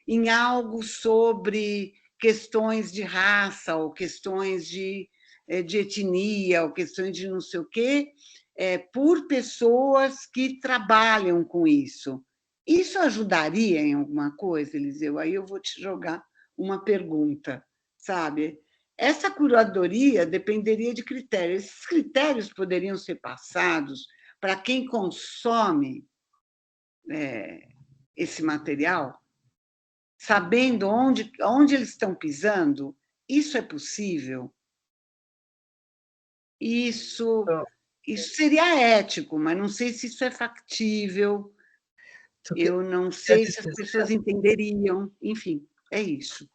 em algo sobre questões de raça, ou questões de etnia, ou questões de não sei o quê, por pessoas que trabalham com isso. Isso ajudaria em alguma coisa, Eliseu? Aí eu vou te jogar uma pergunta, sabe? Essa curadoria dependeria de critérios. Esses critérios poderiam ser passados para quem consome esse material, sabendo onde eles estão pisando? Isso é possível? Isso seria ético, mas não sei se isso é factível. Eu não sei se as pessoas entenderiam. Enfim, é isso.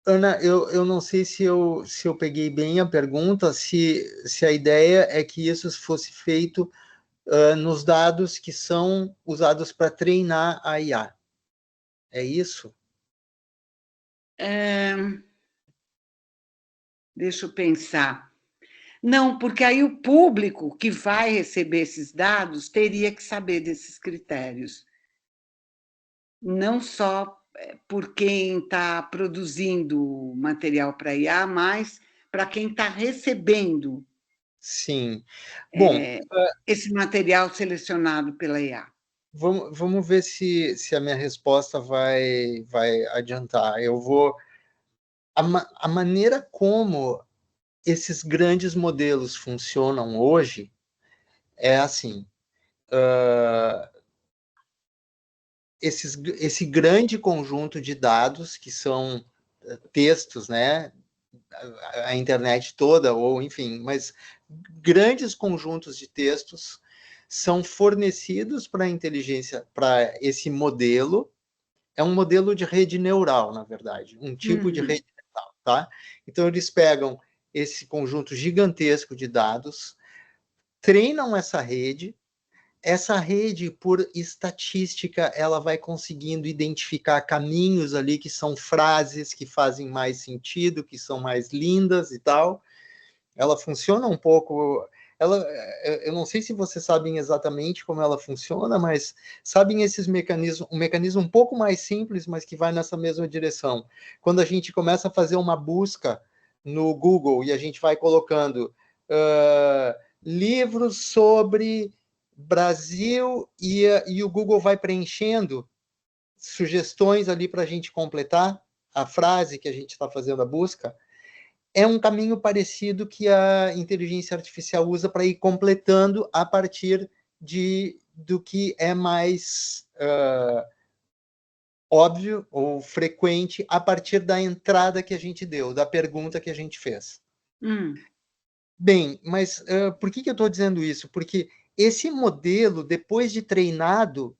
Ana, eu não sei se eu peguei bem a pergunta, se a ideia é que isso fosse feito nos dados que são usados para treinar a IA. É isso? Deixa eu pensar. Não, porque aí o público que vai receber esses dados teria que saber desses critérios. Não só por quem está produzindo material para IA, mas para quem está recebendo. Sim. Bom, esse material selecionado pela IA. Vamos ver se a minha resposta vai adiantar. A maneira como esses grandes modelos funcionam hoje é assim. Esse grande conjunto de dados, que são textos, né? A internet toda, ou enfim, mas grandes conjuntos de textos são fornecidos para a inteligência, para esse modelo. É um modelo de rede neural, na verdade, um tipo de rede neural, tá? Então, eles pegam esse conjunto gigantesco de dados, treinam essa rede, por estatística, ela vai conseguindo identificar caminhos ali que são frases que fazem mais sentido, que são mais lindas e tal. Ela funciona um pouco... eu não sei se vocês sabem exatamente como ela funciona, mas sabem esses mecanismos, um mecanismo um pouco mais simples, mas que vai nessa mesma direção. Quando a gente começa a fazer uma busca no Google e a gente vai colocando livros sobre Brasil e o Google vai preenchendo sugestões ali para a gente completar a frase que a gente está fazendo a busca, é um caminho parecido que a inteligência artificial usa para ir completando a partir do que é mais óbvio ou frequente a partir da entrada que a gente deu, da pergunta que a gente fez. Bem, mas por que eu estou dizendo isso? Porque esse modelo, depois de treinado,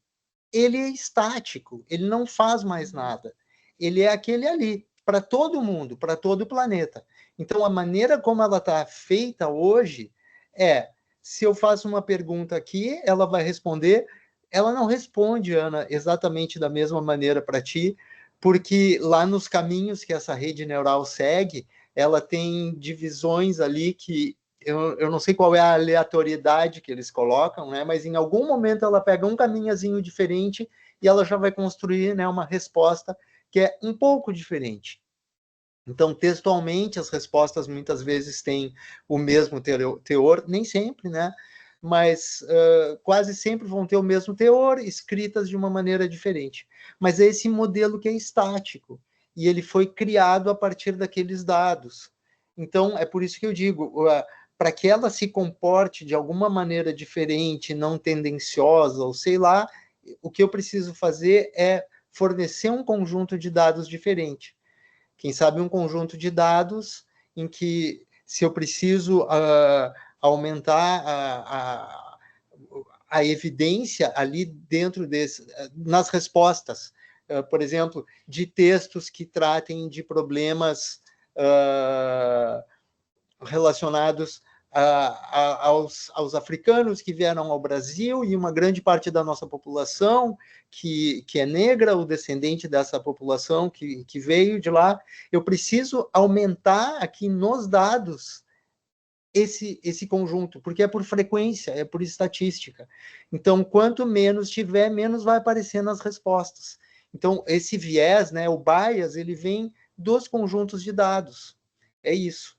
ele é estático, ele não faz mais nada. Ele é aquele ali, para todo mundo, para todo o planeta. Então, a maneira como ela está feita hoje se eu faço uma pergunta aqui, ela vai responder. Ela não responde, Ana, exatamente da mesma maneira para ti, porque lá nos caminhos que essa rede neural segue, ela tem divisões ali que eu não sei qual é a aleatoriedade que eles colocam, né? Mas em algum momento ela pega um caminhozinho diferente e ela já vai construir, né, uma resposta que é um pouco diferente. Então, textualmente, as respostas muitas vezes têm o mesmo teor, nem sempre, né? Mas quase sempre vão ter o mesmo teor, escritas de uma maneira diferente. Mas é esse modelo que é estático, e ele foi criado a partir daqueles dados. Então, é por isso que eu digo, para que ela se comporte de alguma maneira diferente, não tendenciosa, ou sei lá, o que eu preciso fazer é fornecer um conjunto de dados diferente. Quem sabe um conjunto de dados em que, se eu preciso aumentar a evidência ali dentro nas respostas, por exemplo, de textos que tratem de problemas relacionados aos africanos que vieram ao Brasil e uma grande parte da nossa população que é negra, o descendente dessa população que veio de lá. Eu preciso aumentar aqui nos dados esse conjunto, porque é por frequência, é por estatística. Então, quanto menos tiver, menos vai aparecer nas respostas. Então, esse viés, né, o bias, ele vem dos conjuntos de dados. É isso.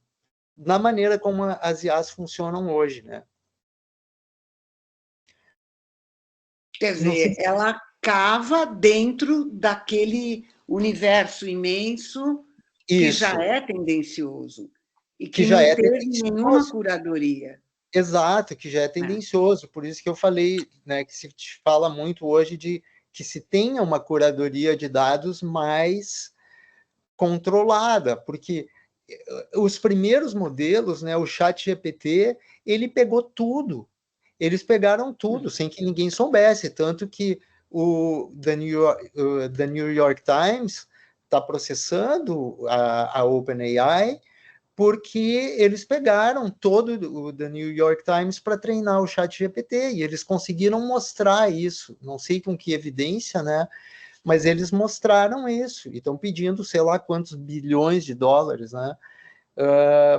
Na maneira como as IAs funcionam hoje, né? Quer dizer, ela cava dentro daquele universo imenso que já é tendencioso e que não teve nenhuma curadoria. Exato, que já é tendencioso. Por isso que eu falei, né, que se fala muito hoje de que se tenha uma curadoria de dados mais controlada, porque os primeiros modelos, né, o ChatGPT, ele pegou tudo. Eles pegaram tudo, sem que ninguém soubesse, tanto que o The New York Times está processando a OpenAI porque eles pegaram todo o The New York Times para treinar o ChatGPT, e eles conseguiram mostrar isso, não sei com que evidência, né? Mas eles mostraram isso, e estão pedindo sei lá quantos bilhões de dólares, né?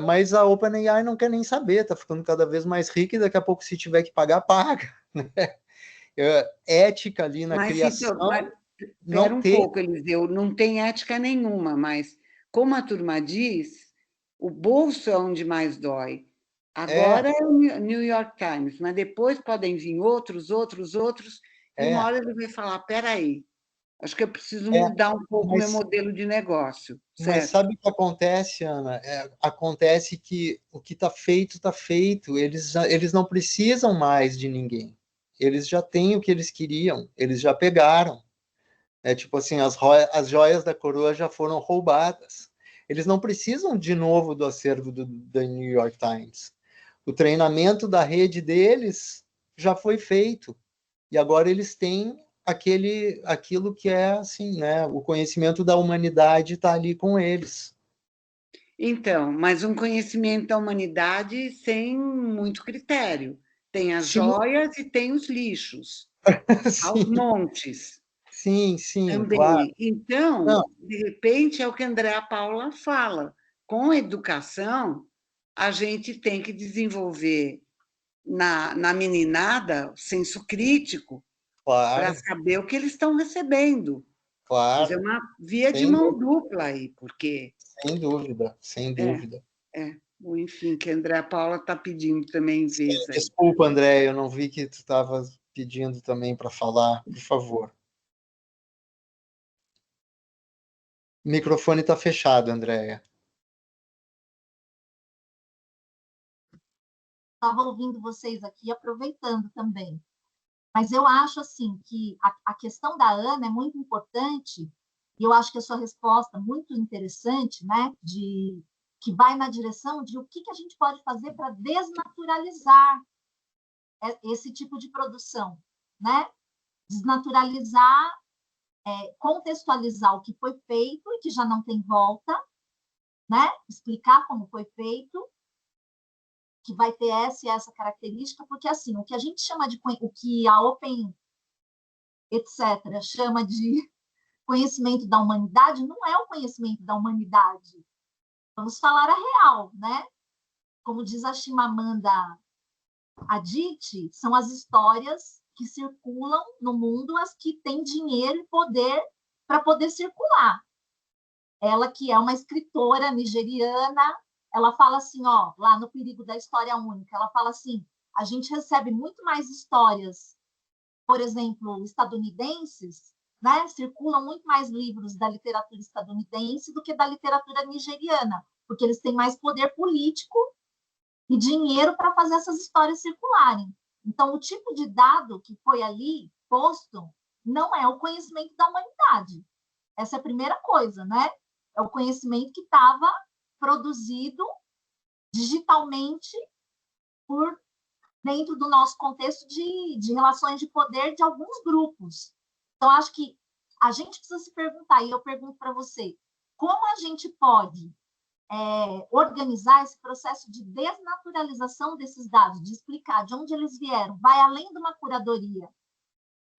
Mas a OpenAI não quer nem saber, está ficando cada vez mais rica e daqui a pouco, se tiver que pagar, paga. Né? Ética ali na criação. Espera um pouco, Eliseu, não tem ética nenhuma, mas como a turma diz, o bolso é onde mais dói. Agora é o New York Times, mas depois podem vir outros, e uma hora ele vai falar, peraí, acho que eu preciso mudar um pouco meu modelo de negócio. Certo? Mas sabe o que acontece, Ana? Acontece que o que está feito. Eles não precisam mais de ninguém. Eles já têm o que eles queriam, eles já pegaram. É tipo assim, as joias da coroa já foram roubadas. Eles não precisam de novo do acervo da New York Times. O treinamento da rede deles já foi feito. E agora eles têm aquilo que é assim, né? O conhecimento da humanidade está ali com eles. Então, mas um conhecimento da humanidade sem muito critério. Tem as joias e tem os lixos, aos montes. Sim, também. Claro. Então, de repente, é o que a Andréa Paula fala. Com a educação, a gente tem que desenvolver na meninada senso crítico para saber o que eles estão recebendo. Claro. Mas é uma via de mão dupla aí, porque... Sem dúvida, sem dúvida. Enfim, que a Andréa Paula está pedindo também vez. Desculpa, André, eu não vi que tu estava pedindo também para falar, por favor. O microfone está fechado, Andréia. Estava ouvindo vocês aqui, aproveitando também. Mas eu acho assim que a questão da Ana é muito importante, e eu acho que a sua resposta muito interessante, né, que vai na direção de o que a gente pode fazer para desnaturalizar esse tipo de produção, né? Desnaturalizar, contextualizar o que foi feito e que já não tem volta, né? Explicar como foi feito, que vai ter essa e essa característica, porque assim, o que a gente chama de, o que a Open, etc., chama de conhecimento da humanidade, não é o conhecimento da humanidade. Vamos falar a real, né? Como diz a Chimamanda Adichie, são as histórias que circulam no mundo, as que têm dinheiro e poder para poder circular. Ela, que é uma escritora nigeriana, ela fala assim, ó, lá no Perigo da História Única, ela fala assim, a gente recebe muito mais histórias, por exemplo, estadunidenses, né? Circulam muito mais livros da literatura estadunidense do que da literatura nigeriana, porque eles têm mais poder político e dinheiro para fazer essas histórias circularem. Então, o tipo de dado que foi ali posto não é o conhecimento da humanidade. Essa é a primeira coisa, né? É o conhecimento que estava produzido digitalmente por dentro do nosso contexto de relações de poder de alguns grupos. Então, acho que a gente precisa se perguntar, e eu pergunto para você, como a gente pode organizar esse processo de desnaturalização desses dados, de explicar de onde eles vieram, vai além de uma curadoria.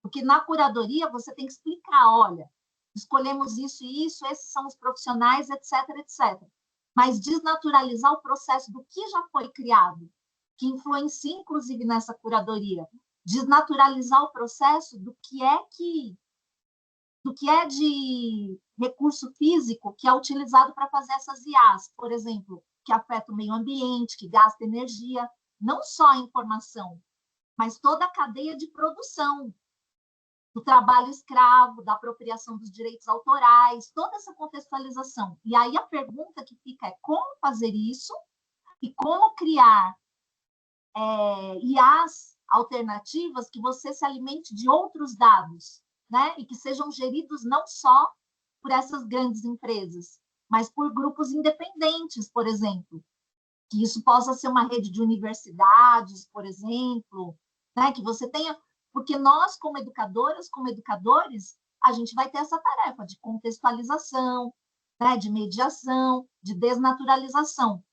Porque na curadoria você tem que explicar, olha, escolhemos isso e isso, esses são os profissionais, etc, etc. Mas desnaturalizar o processo do que já foi criado, que influencia, inclusive, nessa curadoria. Desnaturalizar o processo do que é de recurso físico que é utilizado para fazer essas IAs, por exemplo, que afeta o meio ambiente, que gasta energia, não só a informação, mas toda a cadeia de produção, do trabalho escravo, da apropriação dos direitos autorais, toda essa contextualização. E aí a pergunta que fica é como fazer isso e como criar IAs alternativas que você se alimente de outros dados, né? E que sejam geridos não só por essas grandes empresas, mas por grupos independentes, por exemplo. Que isso possa ser uma rede de universidades, por exemplo, né? Que você tenha... Porque nós, como educadoras, como educadores, a gente vai ter essa tarefa de contextualização, né? De mediação, de desnaturalização.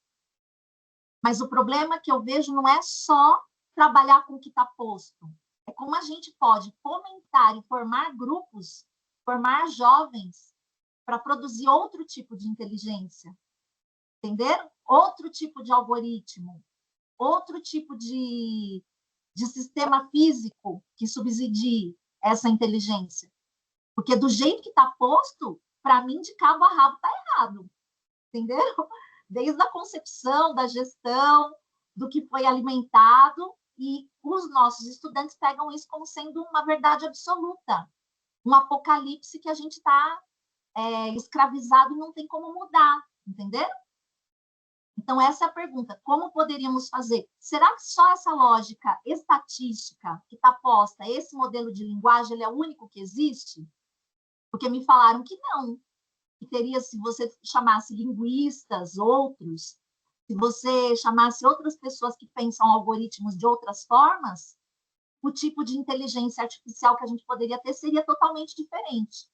Mas o problema que eu vejo não é só trabalhar com o que está posto, é como a gente pode fomentar e formar grupos, formar jovens para produzir outro tipo de inteligência, entenderam? Outro tipo de algoritmo, outro tipo de sistema físico que subsidie essa inteligência. Porque do jeito que está posto, para mim, de cabo a rabo está errado, entenderam? Desde a concepção, da gestão, do que foi alimentado, e os nossos estudantes pegam isso como sendo uma verdade absoluta, um apocalipse que a gente está escravizado e não tem como mudar, entenderam? Então, essa é a pergunta, como poderíamos fazer? Será que só essa lógica estatística que está posta, esse modelo de linguagem, ele é o único que existe? Porque me falaram que não, que teria, se você chamasse linguistas, outros, se você chamasse outras pessoas que pensam algoritmos de outras formas, o tipo de inteligência artificial que a gente poderia ter seria totalmente diferente.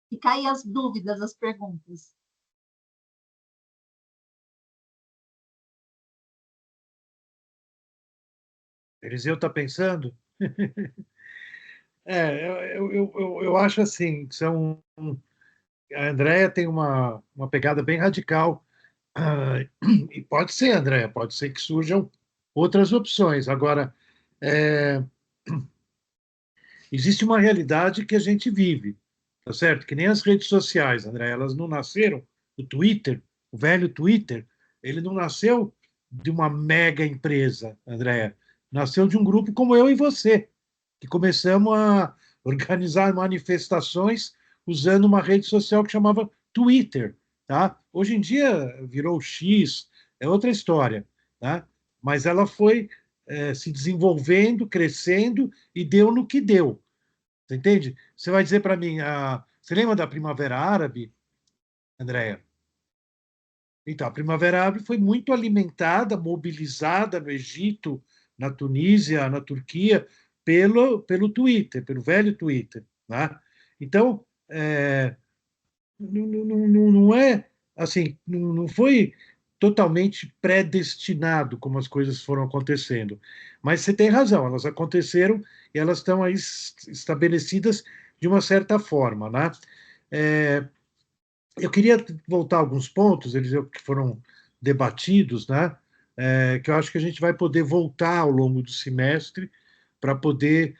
Fica aí as dúvidas, as perguntas. Eliseu está pensando? Eu acho assim, a Andrea tem uma pegada bem radical, e pode ser, Andrea, pode ser que surjam outras opções. Agora, existe uma realidade que a gente vive, tá certo? Que nem as redes sociais, Andrea, elas não nasceram, o Twitter, o velho Twitter, ele não nasceu de uma mega empresa, Andrea, nasceu de um grupo como eu e você, que começamos a organizar manifestações usando uma rede social que chamava Twitter, tá? Hoje em dia virou X, é outra história, tá? Mas ela foi se desenvolvendo, crescendo e deu no que deu. Você entende? Você vai dizer para mim, você lembra da Primavera Árabe, Andréia? Então, a Primavera Árabe foi muito alimentada, mobilizada no Egito, na Tunísia, na Turquia, pelo Twitter, pelo velho Twitter, né? Então, não é assim, não foi totalmente predestinado como as coisas foram acontecendo. Mas você tem razão, elas aconteceram e elas estão aí estabelecidas de uma certa forma, né? Eu queria voltar a alguns pontos, eles que foram debatidos, né? Que eu acho que a gente vai poder voltar ao longo do semestre para poder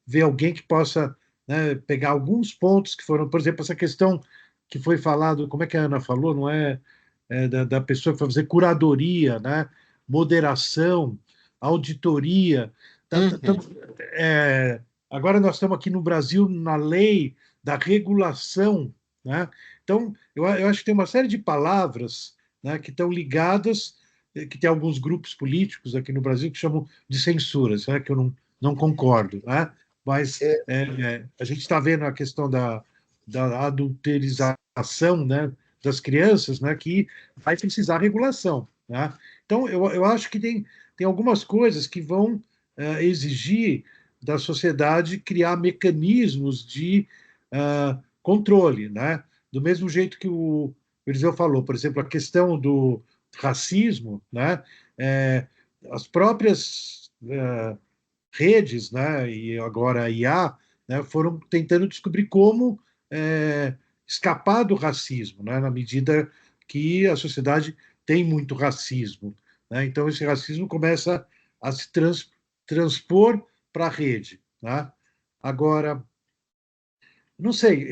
ver alguém que possa, né, pegar alguns pontos que foram, por exemplo, essa questão que foi falado, como é que a Ana falou, não é, da pessoa que vai fazer curadoria, né? Moderação, auditoria. Agora nós estamos aqui no Brasil na lei da regulação, né? Então, eu acho que tem uma série de palavras, né, que estão ligadas, que tem alguns grupos políticos aqui no Brasil que chamam de censuras, né, que eu não concordo, né? Mas a gente está vendo a questão da adulterização, né, das crianças, né, que vai precisar regulação, né? Então, eu acho que tem algumas coisas que vão exigir da sociedade criar mecanismos de controle, né? do mesmo jeito que o Eliseu falou, por exemplo, a questão do racismo, né? As próprias redes, né? E agora a IA, né? Foram tentando descobrir como escapar do racismo, né? Na medida que a sociedade tem muito racismo, né? Então esse racismo começa a se transpor para a rede, né? Agora, não sei,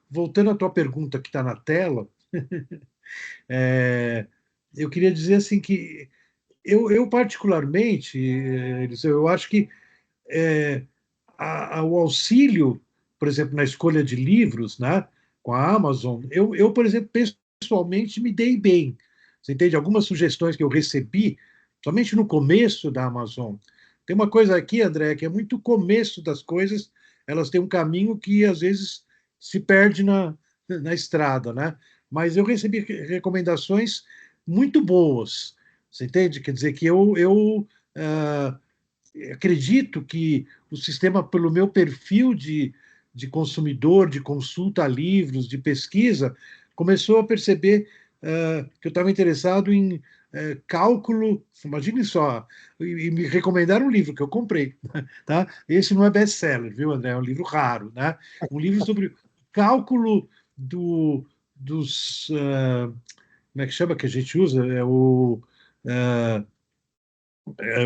voltando à tua pergunta que está na tela, eu queria dizer assim que eu particularmente, Eliseu, eu acho que é, o auxílio, por exemplo, na escolha de livros, né, com a Amazon, por exemplo, pessoalmente me dei bem. Você entende? Algumas sugestões que eu recebi, somente no começo da Amazon. Tem uma coisa aqui, André, que é muito começo das coisas, elas têm um caminho que às vezes se perde na estrada, né? Mas eu recebi recomendações muito boas. Você entende? Quer dizer que uh, acredito que o sistema, pelo meu perfil de consumidor, de consulta a livros, de pesquisa, começou a perceber que eu estava interessado em cálculo. Imagine só, e me recomendaram um livro que eu comprei. Tá? Esse não é best-seller, viu, André? É um livro raro. Né? Um livro sobre cálculo dos. Como é que chama que a gente usa? Uh,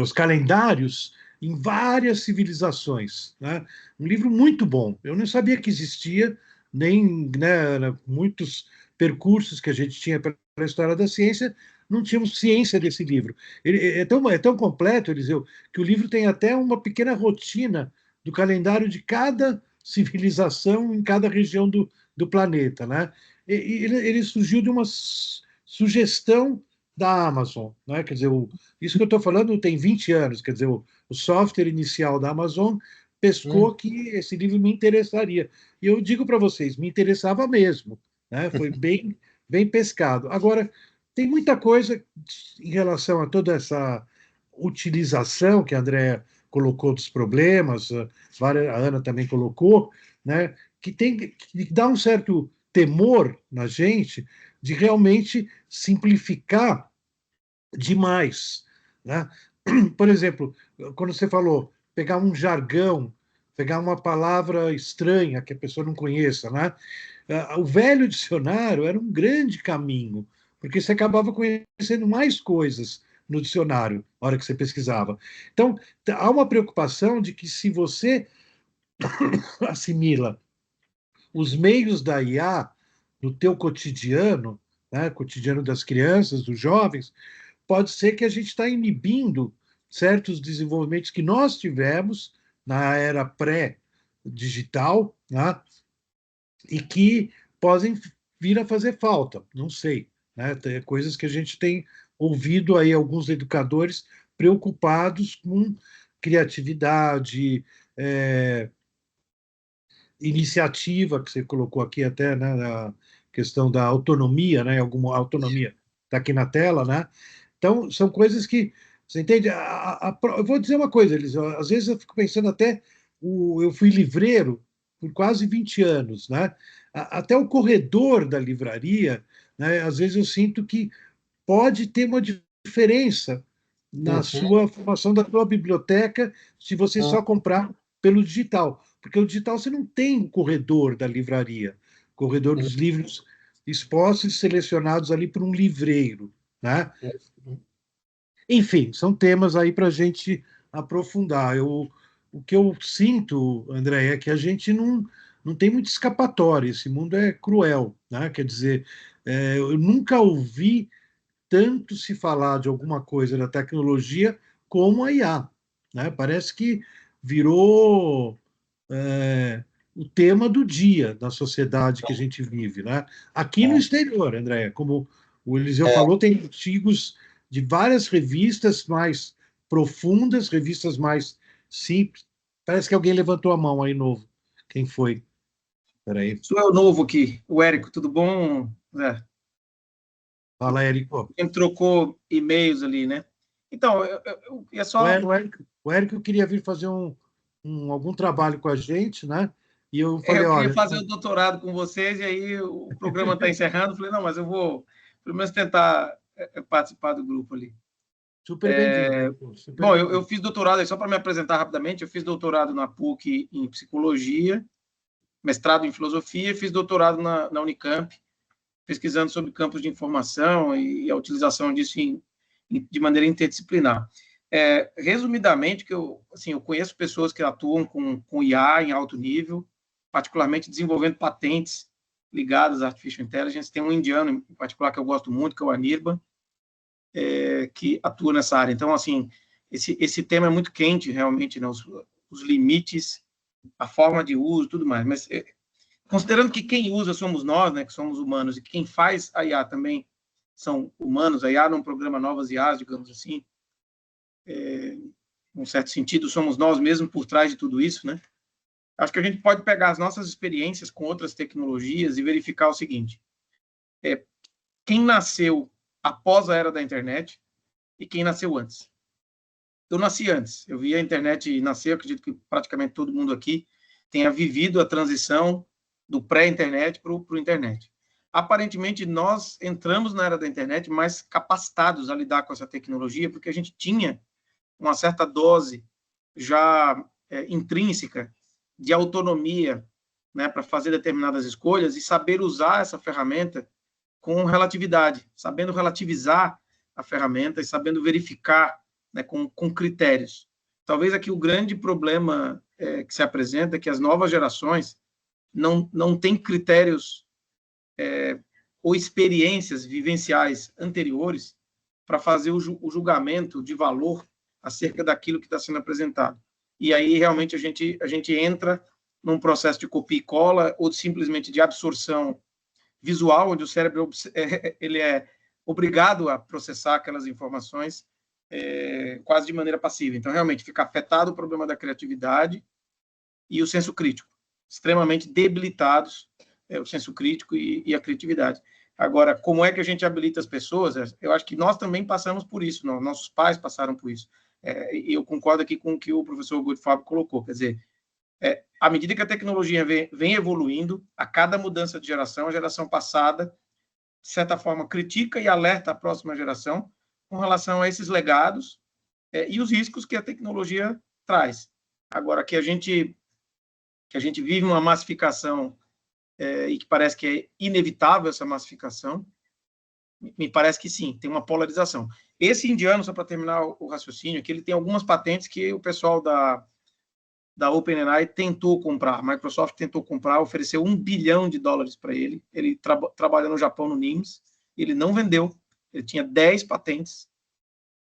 os calendários em várias civilizações. Né? Um livro muito bom. Eu não sabia que existia, nem né, muitos percursos que a gente tinha para a história da ciência, não tínhamos ciência desse livro. Ele é tão completo, Eliseu, que o livro tem até uma pequena rotina do calendário de cada civilização em cada região do planeta. Né? Ele surgiu de uma sugestão da Amazon. Né? Quer dizer, isso que eu estou falando tem 20 anos, quer dizer, o software inicial da Amazon pescou que esse livro me interessaria. E eu digo para vocês, me interessava mesmo. Né? Foi bem pescado. Agora, tem muita coisa em relação a toda essa utilização que a Andrea colocou dos problemas, a Ana também colocou, né? que dá um certo temor na gente de realmente simplificar demais. Né? Por exemplo, quando você falou pegar um jargão, pegar uma palavra estranha que a pessoa não conheça, né? O velho dicionário era um grande caminho, porque você acabava conhecendo mais coisas no dicionário na hora que você pesquisava. Então, há uma preocupação de que se você assimila os meios da IA no teu cotidiano, né, cotidiano das crianças, dos jovens, pode ser que a gente está inibindo certos desenvolvimentos que nós tivemos na era pré-digital, né? E que podem vir a fazer falta, não sei. Né? Tem coisas que a gente tem ouvido aí alguns educadores preocupados com criatividade, iniciativa, que você colocou aqui até, né, na questão da autonomia, né, alguma autonomia está aqui na tela, né? Então, são coisas que, você entende? Eu vou dizer uma coisa, Elis, às vezes eu fico pensando até, eu fui livreiro por quase 20 anos, né? Até o corredor da livraria, né, às vezes eu sinto que pode ter uma diferença na sua formação da sua biblioteca se você só comprar pelo digital. Porque o digital você não tem o corredor da livraria, o corredor dos livros expostos e selecionados ali por um livreiro. Né? Enfim, são temas aí para a gente aprofundar. O que eu sinto, André, é que a gente não tem muita escapatória. Esse mundo é cruel. Né? Quer dizer, eu nunca ouvi tanto se falar de alguma coisa da tecnologia como a IA. Né? Parece que virou o tema do dia da sociedade que a gente vive. Né? Aqui no exterior, André, como o Eliseu falou, tem artigos de várias revistas mais profundas, revistas mais simples. Parece que alguém levantou a mão aí novo. Quem foi? Peraí. Sou eu novo aqui, o Érico, tudo bom, Zé? Fala, Érico. A gente trocou e-mails ali, né? Então, é só... O Érico queria vir fazer algum trabalho com a gente, né? E eu falei, Eu queria olha, fazer o doutorado com vocês, e aí o programa está encerrando. Falei, não, mas eu vou, pelo menos, tentar participar do grupo ali. super bem-vindo. Super Bom, bem-vindo. eu fiz doutorado, só para me apresentar rapidamente, eu fiz doutorado na PUC em psicologia, mestrado em filosofia, fiz doutorado na Unicamp, pesquisando sobre campos de informação e a utilização disso de maneira interdisciplinar. Resumidamente, que eu conheço pessoas que atuam com IA em alto nível, particularmente desenvolvendo patentes ligadas à Artificial Intelligence. Tem um indiano, em particular, que eu gosto muito, que é o Anirban, que atua nessa área. Então, assim, esse tema é muito quente, realmente, né? Os limites, a forma de uso, tudo mais. Mas, considerando que quem usa somos nós, né, que somos humanos, e quem faz a IA também são humanos, a IA não programa novas IAs, digamos assim, num certo sentido, somos nós mesmos por trás de tudo isso, né? Acho que a gente pode pegar as nossas experiências com outras tecnologias e verificar o seguinte: quem nasceu após a era da internet e quem nasceu antes. Eu nasci antes, eu vi a internet nascer, eu acredito que praticamente todo mundo aqui tenha vivido a transição do pré-internet para o internet. Aparentemente, nós entramos na era da internet mais capacitados a lidar com essa tecnologia, porque a gente tinha uma certa dose já intrínseca de autonomia, né, para fazer determinadas escolhas e saber usar essa ferramenta com relatividade, sabendo relativizar a ferramenta e sabendo verificar, né, com critérios. Talvez aqui o grande problema que se apresenta é que as novas gerações não têm critérios ou experiências vivenciais anteriores para fazer o julgamento de valor acerca daquilo que está sendo apresentado. E aí, realmente, a gente entra num processo de copia e cola ou simplesmente de absorção visual, onde o cérebro ele é obrigado a processar aquelas informações quase de maneira passiva. Então, realmente, fica afetado o problema da criatividade e o senso crítico, extremamente debilitados, o senso crítico e a criatividade. Agora, como é que a gente habilita as pessoas? Eu acho que nós também passamos por isso, nossos pais passaram por isso. E eu concordo aqui com o que o professor Fábio colocou, quer dizer, à medida que a tecnologia vem evoluindo, a cada mudança de geração, a geração passada, de certa forma, critica e alerta a próxima geração com relação a esses legados e os riscos que a tecnologia traz. Agora, que a gente vive uma massificação e que parece que é inevitável essa massificação, me parece que sim, tem uma polarização. Esse indiano, só para terminar o raciocínio, que ele tem algumas patentes que o pessoal da OpenAI tentou comprar, a Microsoft tentou comprar, ofereceu $1 bilhão para ele, ele trabalha no Japão, no NIMS, ele não vendeu, ele tinha 10 patentes,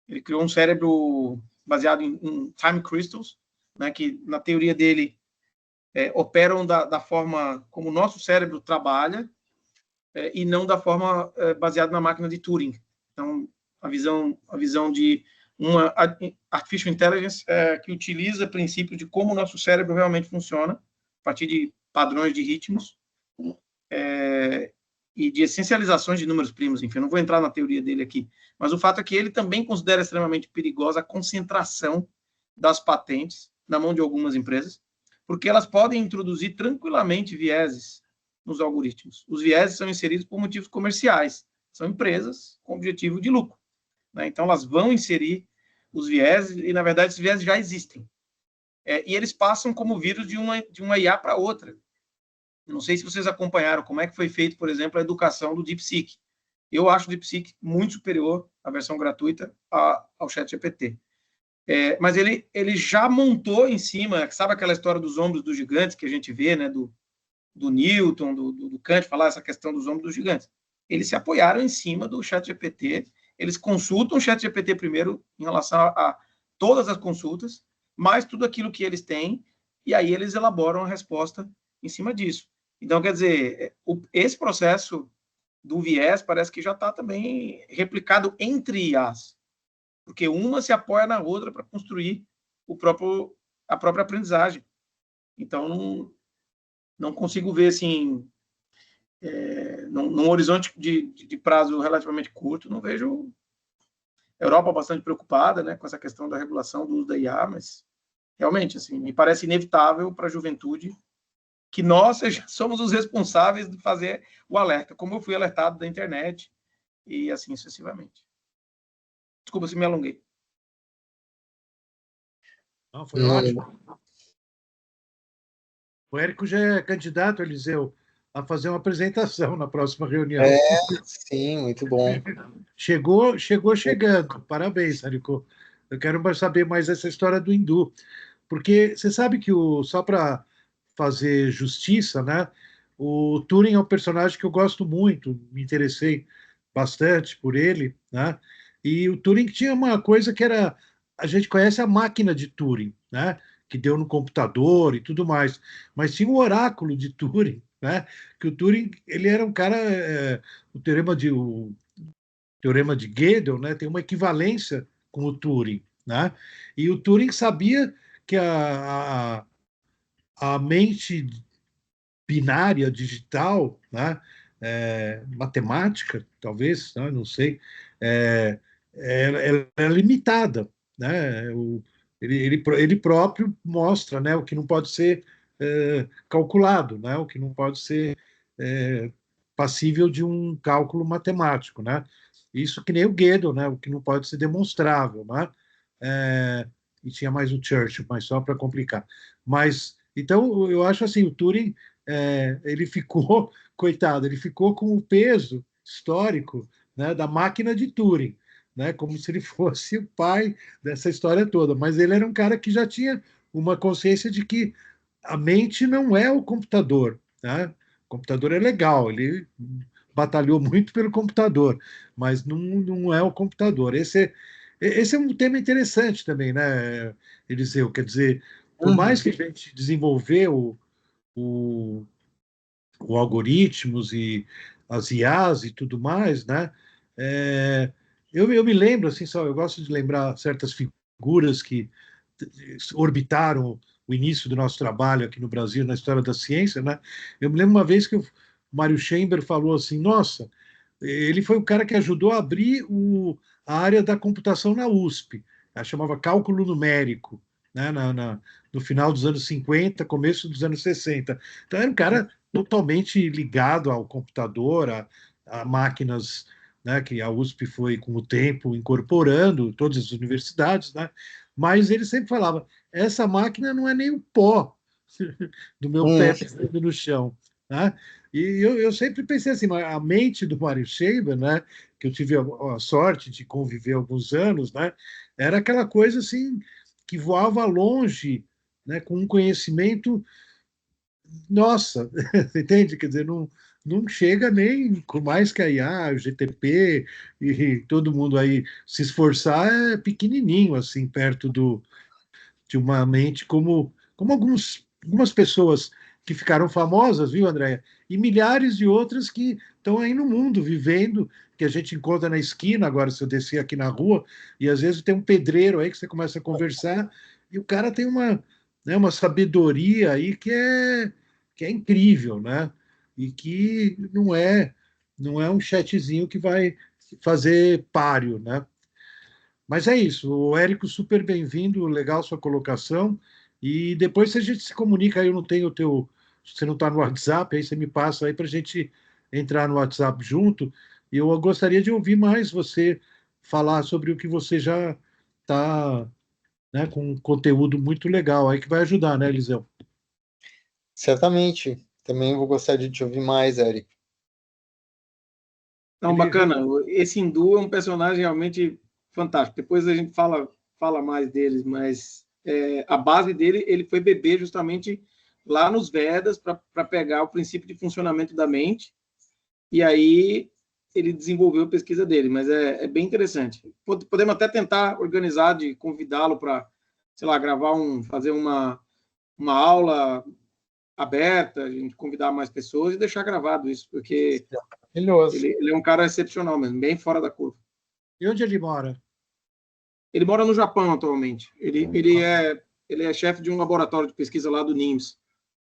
ele criou um cérebro baseado em time crystals, né, que na teoria dele operam da forma como o nosso cérebro trabalha e não da forma baseada na máquina de Turing. Então, a visão de uma artificial intelligence que utiliza o princípio de como o nosso cérebro realmente funciona, a partir de padrões de ritmos e de essencializações de números primos, enfim, eu não vou entrar na teoria dele aqui, mas o fato é que ele também considera extremamente perigosa a concentração das patentes na mão de algumas empresas, porque elas podem introduzir tranquilamente vieses nos algoritmos. Os vieses são inseridos por motivos comerciais, são empresas com objetivo de lucro, né? Então, elas vão inserir os vieses, e, na verdade, esses vieses já existem. E eles passam como vírus de uma IA para outra. Não sei se vocês acompanharam como é que foi feito, por exemplo, a educação do DeepSeek. Eu acho o DeepSeek muito superior à versão gratuita ao ChatGPT. Mas ele já montou em cima, sabe aquela história dos ombros dos gigantes que a gente vê, né, do Newton, do Kant, falar essa questão dos ombros dos gigantes. Eles se apoiaram em cima do ChatGPT, eles consultam o ChatGPT primeiro em relação a todas as consultas, mais tudo aquilo que eles têm, e aí eles elaboram a resposta em cima disso. Então, quer dizer, esse processo do viés parece que já está também replicado entre IAs, porque uma se apoia na outra para construir a própria aprendizagem. Então, não consigo ver, assim, num horizonte de prazo relativamente curto, não vejo a Europa bastante preocupada, né, com essa questão da regulação do uso da IA, mas realmente, assim, me parece inevitável para a juventude que nós somos os responsáveis de fazer o alerta, como eu fui alertado da internet e assim sucessivamente. Desculpa se me alonguei. Não, foi ótimo. O Érico já é candidato, Eliseu, a fazer uma apresentação na próxima reunião. Sim, muito bom. Chegou chegando. Parabéns, Érico. Eu quero saber mais essa história do hindu, porque você sabe que só para fazer justiça, né? O Turing é um personagem que eu gosto muito, me interessei bastante por ele, né? E o Turing tinha uma coisa que era, a gente conhece a máquina de Turing, né? Que deu no computador e tudo mais, mas tinha o oráculo de Turing, né? Que o Turing ele era um cara, o teorema de Gödel, né? Tem uma equivalência com o Turing, né? E o Turing sabia que a mente binária digital, né? Matemática, talvez, né? Não sei, ela é limitada, né? Ele próprio mostra, né? O que não pode ser calculado, né? O que não pode ser passível de um cálculo matemático, né? Isso que nem o Gödel, né? O que não pode ser demonstrável, né? E tinha mais o Churchill, mas só para complicar. Mas então eu acho assim, o Turing ele ficou, coitado, ele ficou com o peso histórico, né, da máquina de Turing, né, como se ele fosse o pai dessa história toda. Mas ele era um cara que já tinha uma consciência de que a mente não é o computador, né? O computador é legal, ele batalhou muito pelo computador, mas não é o computador. Esse é um tema interessante também, né, Eliseu? Quer dizer, por mais que a gente desenvolveu o algoritmos e as IAs e tudo mais, né? Eu me lembro, assim, só eu gosto de lembrar certas figuras que orbitaram o início do nosso trabalho aqui no Brasil na história da ciência, né? Eu me lembro uma vez que o Mário Schember falou assim, nossa, ele foi o cara que ajudou a abrir a área da computação na USP, ela chamava cálculo numérico, né? No final dos anos 50, começo dos anos 60. Então era um cara totalmente ligado ao computador, a máquinas, né, que a USP foi, com o tempo, incorporando, todas as universidades, né? Mas ele sempre falava, essa máquina não é nem o pó do meu pé pisando no chão, né? E eu sempre pensei assim, a mente do Mário Scheiber, né, que eu tive a sorte de conviver alguns anos, né, era aquela coisa assim que voava longe, né, com um conhecimento, nossa, entende? Quer dizer, não chega nem, por mais que a IA, o GTP e todo mundo aí se esforçar, é pequenininho, assim, perto de uma mente como algumas pessoas que ficaram famosas, viu, Andréia? E milhares de outras que estão aí no mundo vivendo, que a gente encontra na esquina. Agora, se eu descer aqui na rua, e às vezes tem um pedreiro aí que você começa a conversar, e o cara tem uma sabedoria aí que é incrível, né? E que não é um chatzinho que vai fazer páreo, né? Mas é isso, o Érico, super bem-vindo, legal sua colocação. E depois, se a gente se comunica, aí eu não tenho o teu. Você não está no WhatsApp, aí você me passa aí para a gente entrar no WhatsApp junto. E eu gostaria de ouvir mais você falar sobre o que você já está, né, com um conteúdo muito legal aí que vai ajudar, né, Eliseu? Certamente. Também vou gostar de te ouvir mais, Érico. Então, bacana. Esse hindu é um personagem realmente fantástico. Depois a gente fala mais deles, mas a base dele, ele foi beber justamente lá nos Vedas para pegar o princípio de funcionamento da mente, e aí ele desenvolveu a pesquisa dele, mas é bem interessante. Podemos até tentar organizar, de convidá-lo para, sei lá, fazer uma aula aberta, a gente convidar mais pessoas e deixar gravado isso, porque ele é um cara excepcional mesmo, bem fora da curva. E onde ele mora? Ele mora no Japão atualmente. Ele é chefe de um laboratório de pesquisa lá do NIMS,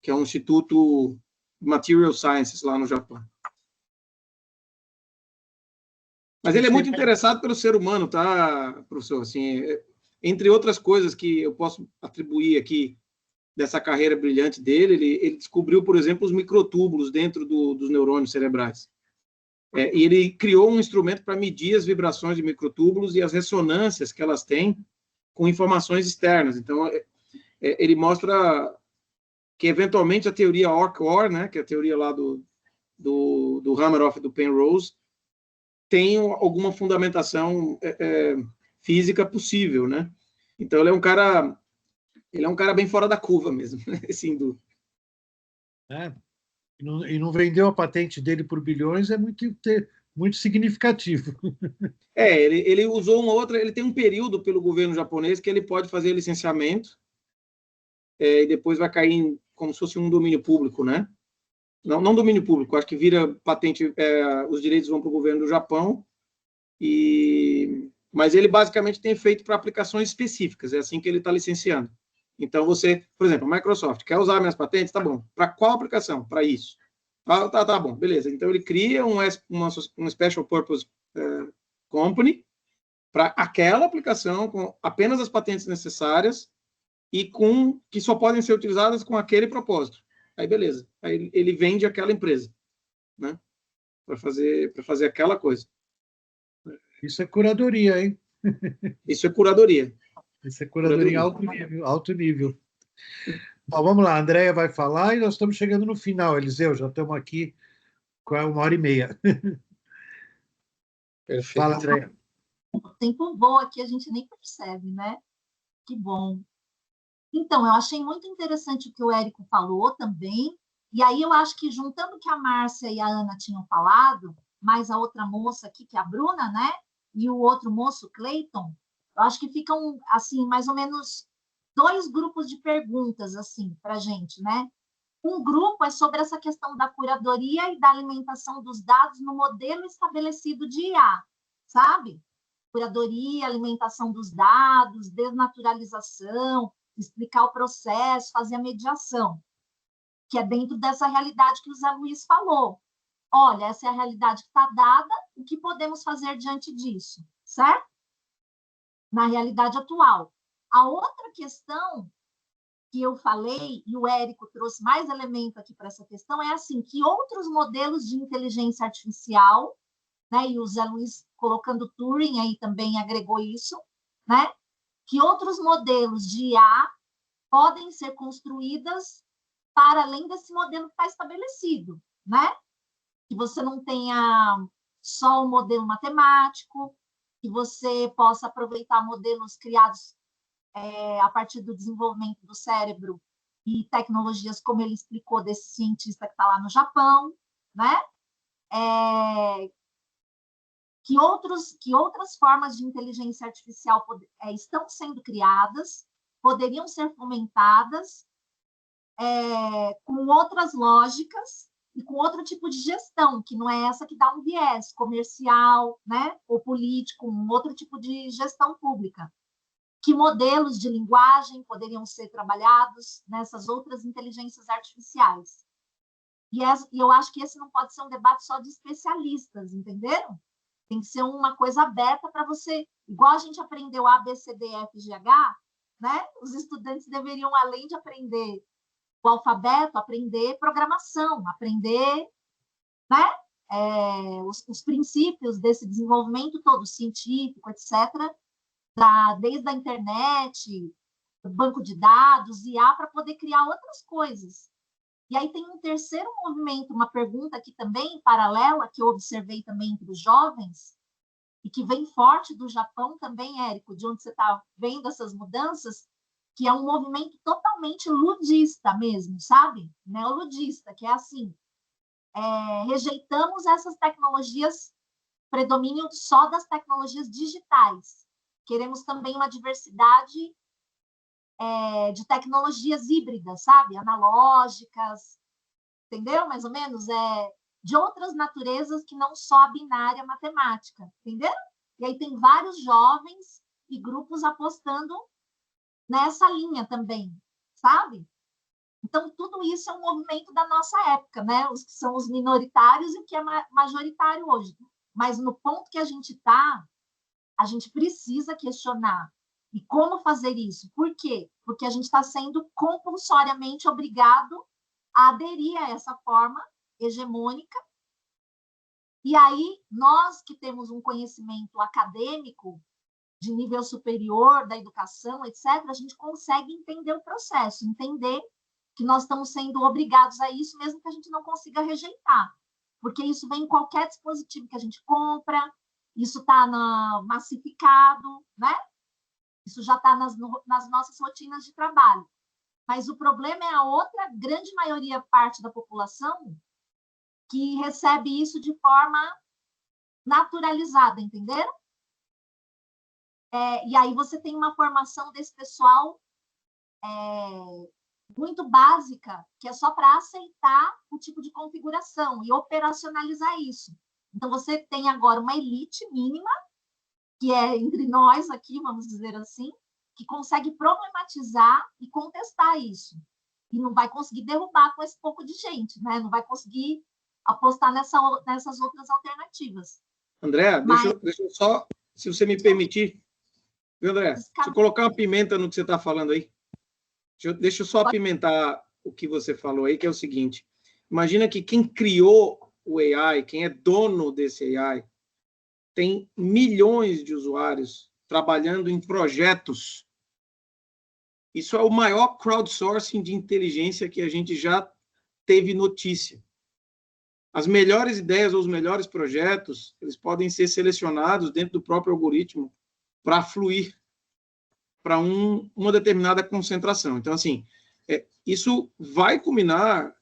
que é um instituto Material Sciences lá no Japão. Mas ele é muito interessado pelo ser humano, tá, professor? Assim, entre outras coisas que eu posso atribuir aqui dessa carreira brilhante dele, ele descobriu, por exemplo, os microtúbulos dentro dos neurônios cerebrais. E ele criou um instrumento para medir as vibrações de microtúbulos e as ressonâncias que elas têm com informações externas. Então, ele mostra que, eventualmente, a teoria OR, né, que é a teoria lá do Hameroff e do Penrose, tem alguma fundamentação física possível, né? Então, ele é um cara bem fora da curva mesmo, assim, E não vendeu a patente dele por bilhões, é muito significativo. Ele usou uma outra, ele tem um período pelo governo japonês que ele pode fazer licenciamento, e depois vai cair como se fosse um domínio público, né? Não domínio público, acho que vira patente, os direitos vão para o governo do Japão, mas ele basicamente tem feito para aplicações específicas, é assim que ele está licenciando. Então, você, por exemplo, a Microsoft, quer usar minhas patentes? Tá bom. Para qual aplicação? Para isso. Tá bom, beleza. Então, ele cria uma Special Purpose Company para aquela aplicação, com apenas as patentes necessárias e que só podem ser utilizadas com aquele propósito. Aí, beleza. Aí, ele vende aquela empresa, né? Para fazer aquela coisa. Isso é curadoria, hein? Isso é curadoria. Isso é curadoria em alto nível. Bom, vamos lá, a Andréia vai falar e nós estamos chegando no final, Eliseu, já estamos aqui com 1h30. Perfeito. Fala, Andréia. O tempo voa aqui, a gente nem percebe, né? Que bom. Então, eu achei muito interessante o que o Érico falou também, e aí eu acho que, juntando o que a Márcia e a Ana tinham falado, mais a outra moça aqui, que é a Bruna, né? E o outro moço, Clayton, eu acho que ficam, assim, mais ou menos 2 grupos de perguntas, assim, para a gente, né? Um grupo é sobre essa questão da curadoria e da alimentação dos dados no modelo estabelecido de IA, sabe? Curadoria, alimentação dos dados, desnaturalização, explicar o processo, fazer a mediação, que é dentro dessa realidade que o Zé Luiz falou. Olha, essa é a realidade que está dada, o que podemos fazer diante disso, certo? Na realidade atual. A outra questão que eu falei, e o Érico trouxe mais elemento aqui para essa questão, é assim, que outros modelos de inteligência artificial, né, e o Zé Luiz colocando Turing aí também agregou isso, né, que outros modelos de IA podem ser construídas para além desse modelo que está estabelecido, né? Que você não tenha só o modelo matemático, que você possa aproveitar modelos criados a partir do desenvolvimento do cérebro e tecnologias, como ele explicou, desse cientista que está lá no Japão, né? Que outras formas de inteligência artificial estão sendo criadas, poderiam ser fomentadas com outras lógicas e com outro tipo de gestão, que não é essa que dá um viés comercial, né? Ou político, um outro tipo de gestão pública. Que modelos de linguagem poderiam ser trabalhados nessas outras inteligências artificiais. E eu acho que esse não pode ser um debate só de especialistas, entenderam? Tem que ser uma coisa aberta para você, igual a gente aprendeu A, B, C, D, F, G, H, né? Os estudantes deveriam, além de aprender o alfabeto, aprender programação, aprender, né? Os princípios desse desenvolvimento todo, científico, etc., desde a internet, banco de dados, IA, para poder criar outras coisas. E aí tem um terceiro movimento, uma pergunta aqui também, paralela, que eu observei também entre os jovens, e que vem forte do Japão também, Érico, de onde você está vendo essas mudanças, que é um movimento totalmente ludista mesmo, sabe? Neoludista, que é assim, rejeitamos essas tecnologias, predomínio só das tecnologias digitais. Queremos também uma diversidade de tecnologias híbridas, sabe? Analógicas, entendeu? Mais ou menos, de outras naturezas que não só a binária matemática, entendeu? E aí tem vários jovens e grupos apostando nessa linha também, sabe? Então, tudo isso é um movimento da nossa época, né? Os que são os minoritários e o que é majoritário hoje. Mas no ponto que a gente está, a gente precisa questionar E como fazer isso? Por quê? Porque a gente está sendo compulsoriamente obrigado a aderir a essa forma hegemônica. E aí, nós que temos um conhecimento acadêmico de nível superior da educação, etc., a gente consegue entender o processo, entender que nós estamos sendo obrigados a isso, mesmo que a gente não consiga rejeitar. Porque isso vem em qualquer dispositivo que a gente compra, isso está massificado, né? Isso já está nas nossas rotinas de trabalho. Mas o problema é a outra grande maioria, parte da população, que recebe isso de forma naturalizada, entenderam? E aí você tem uma formação desse pessoal muito básica, que é só para aceitar o tipo de configuração e operacionalizar isso. Então, você tem agora uma elite mínima, que é entre nós aqui, vamos dizer assim, que consegue problematizar e contestar isso. E não vai conseguir derrubar com esse pouco de gente, né? Não vai conseguir apostar nessas outras alternativas. André, deixa eu só, se você me permitir, viu, André? Deixa eu colocar uma pimenta no que você está falando aí. Deixa eu só apimentar o que você falou aí, que é o seguinte. Imagina que quem criou o AI, quem é dono desse AI, tem milhões de usuários trabalhando em projetos. Isso é o maior crowdsourcing de inteligência que a gente já teve notícia. As melhores ideias ou os melhores projetos, eles podem ser selecionados dentro do próprio algoritmo para fluir para uma determinada concentração. Então, assim, isso vai culminar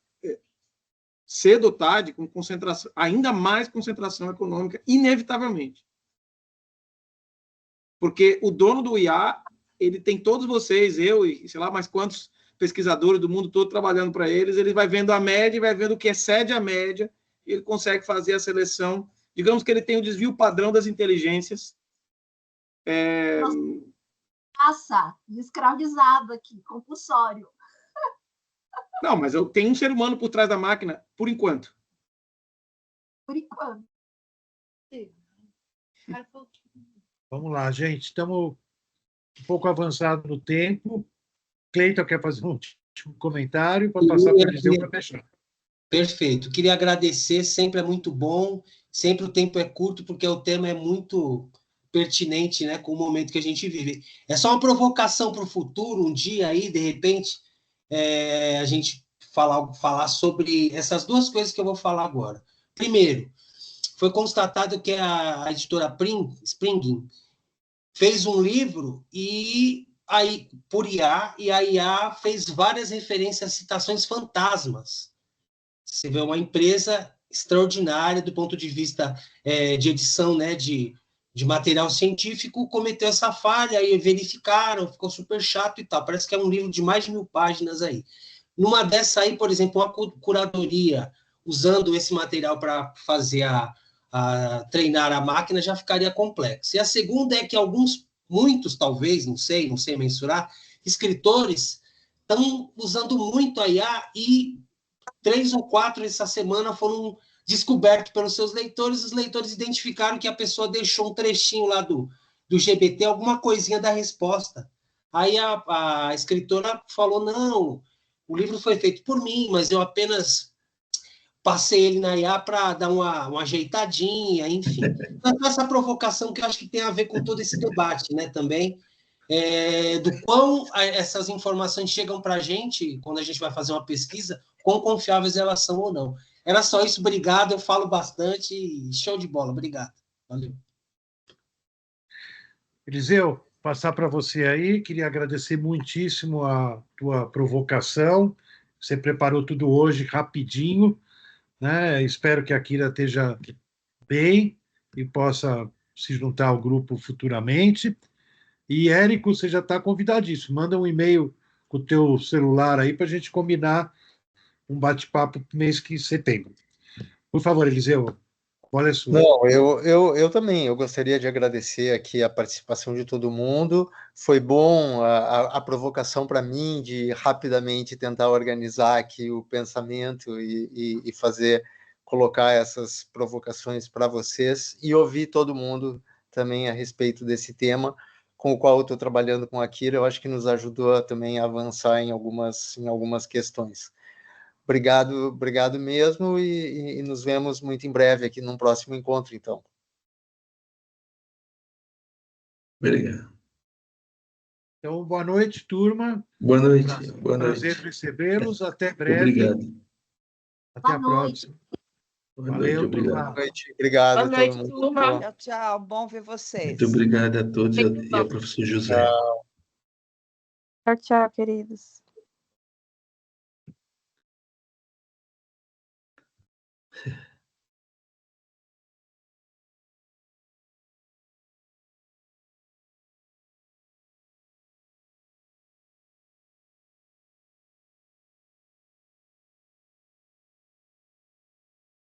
cedo ou tarde com concentração, ainda mais concentração econômica, inevitavelmente. Porque o dono do IA, ele tem todos vocês, eu e sei lá mais quantos pesquisadores do mundo todo trabalhando para eles, ele vai vendo a média, vai vendo o que excede a média, e ele consegue fazer a seleção. Digamos que ele tem o desvio padrão das inteligências. Escravizado aqui, compulsório. Não, mas eu tenho um ser humano por trás da máquina, por enquanto. Por enquanto. Vamos lá, gente. Estamos um pouco avançado no tempo. Cleiton quer fazer um último comentário para passar para o Eliseu para fechar. Perfeito. Queria agradecer, sempre é muito bom, sempre o tempo é curto, porque o tema é muito pertinente, né, com o momento que a gente vive. É só uma provocação para o futuro, um dia aí, de repente, a gente falar sobre essas duas coisas que eu vou falar agora. Primeiro, foi constatado que a editora Spring fez um livro por IA, e a IA fez várias referências a citações fantasmas. Você vê uma empresa extraordinária do ponto de vista de edição, né, de material científico, cometeu essa falha, e verificaram, ficou super chato e tal. Parece que é um livro de mais de 1000 páginas aí. Numa dessa aí, por exemplo, uma curadoria usando esse material para fazer treinar a máquina já ficaria complexo. E a segunda é que muitos talvez, não sei mensurar, escritores estão usando muito a IA, e 3 ou 4 essa semana foram descobertos pelos seus leitores. Os leitores identificaram que a pessoa deixou um trechinho lá do GPT, alguma coisinha da resposta. Aí a escritora falou, não, o livro foi feito por mim, mas eu apenas passei ele na IA para dar uma ajeitadinha, enfim. Então, essa provocação que eu acho que tem a ver com todo esse debate, né, também, do quão essas informações chegam para a gente, quando a gente vai fazer uma pesquisa, quão confiáveis elas são ou não. Era só isso, obrigado, eu falo bastante, show de bola, obrigado. Valeu. Eliseu, passar para você aí, queria agradecer muitíssimo a tua provocação, você preparou tudo hoje rapidinho, né? Espero que a Kira esteja bem e possa se juntar ao grupo futuramente. E, Érico, você já está convidadíssimo. Manda um e-mail com o teu celular aí para a gente combinar um bate-papo no mês de setembro. Por favor, Eliseu, olha a sua. Não, eu também, eu gostaria de agradecer aqui a participação de todo mundo. Foi bom a provocação para mim de rapidamente tentar organizar aqui o pensamento e colocar essas provocações para vocês, e ouvir todo mundo também a respeito desse tema, com o qual eu estou trabalhando com a Kira, eu acho que nos ajudou também a avançar em algumas questões. Obrigado mesmo, e nos vemos muito em breve aqui num próximo encontro, então. Obrigado. Então, boa noite, turma. Boa noite. Boa Prazer noite. recebê-los. Até breve. Obrigado. Até a Boa noite. próxima. Boa Valeu, noite, obrigado. turma. Boa noite, obrigado Boa a todo noite, mundo. turma. Tchau, tchau. Bom ver vocês. Muito obrigado a todos e ao professor José. Tchau, tchau, queridos.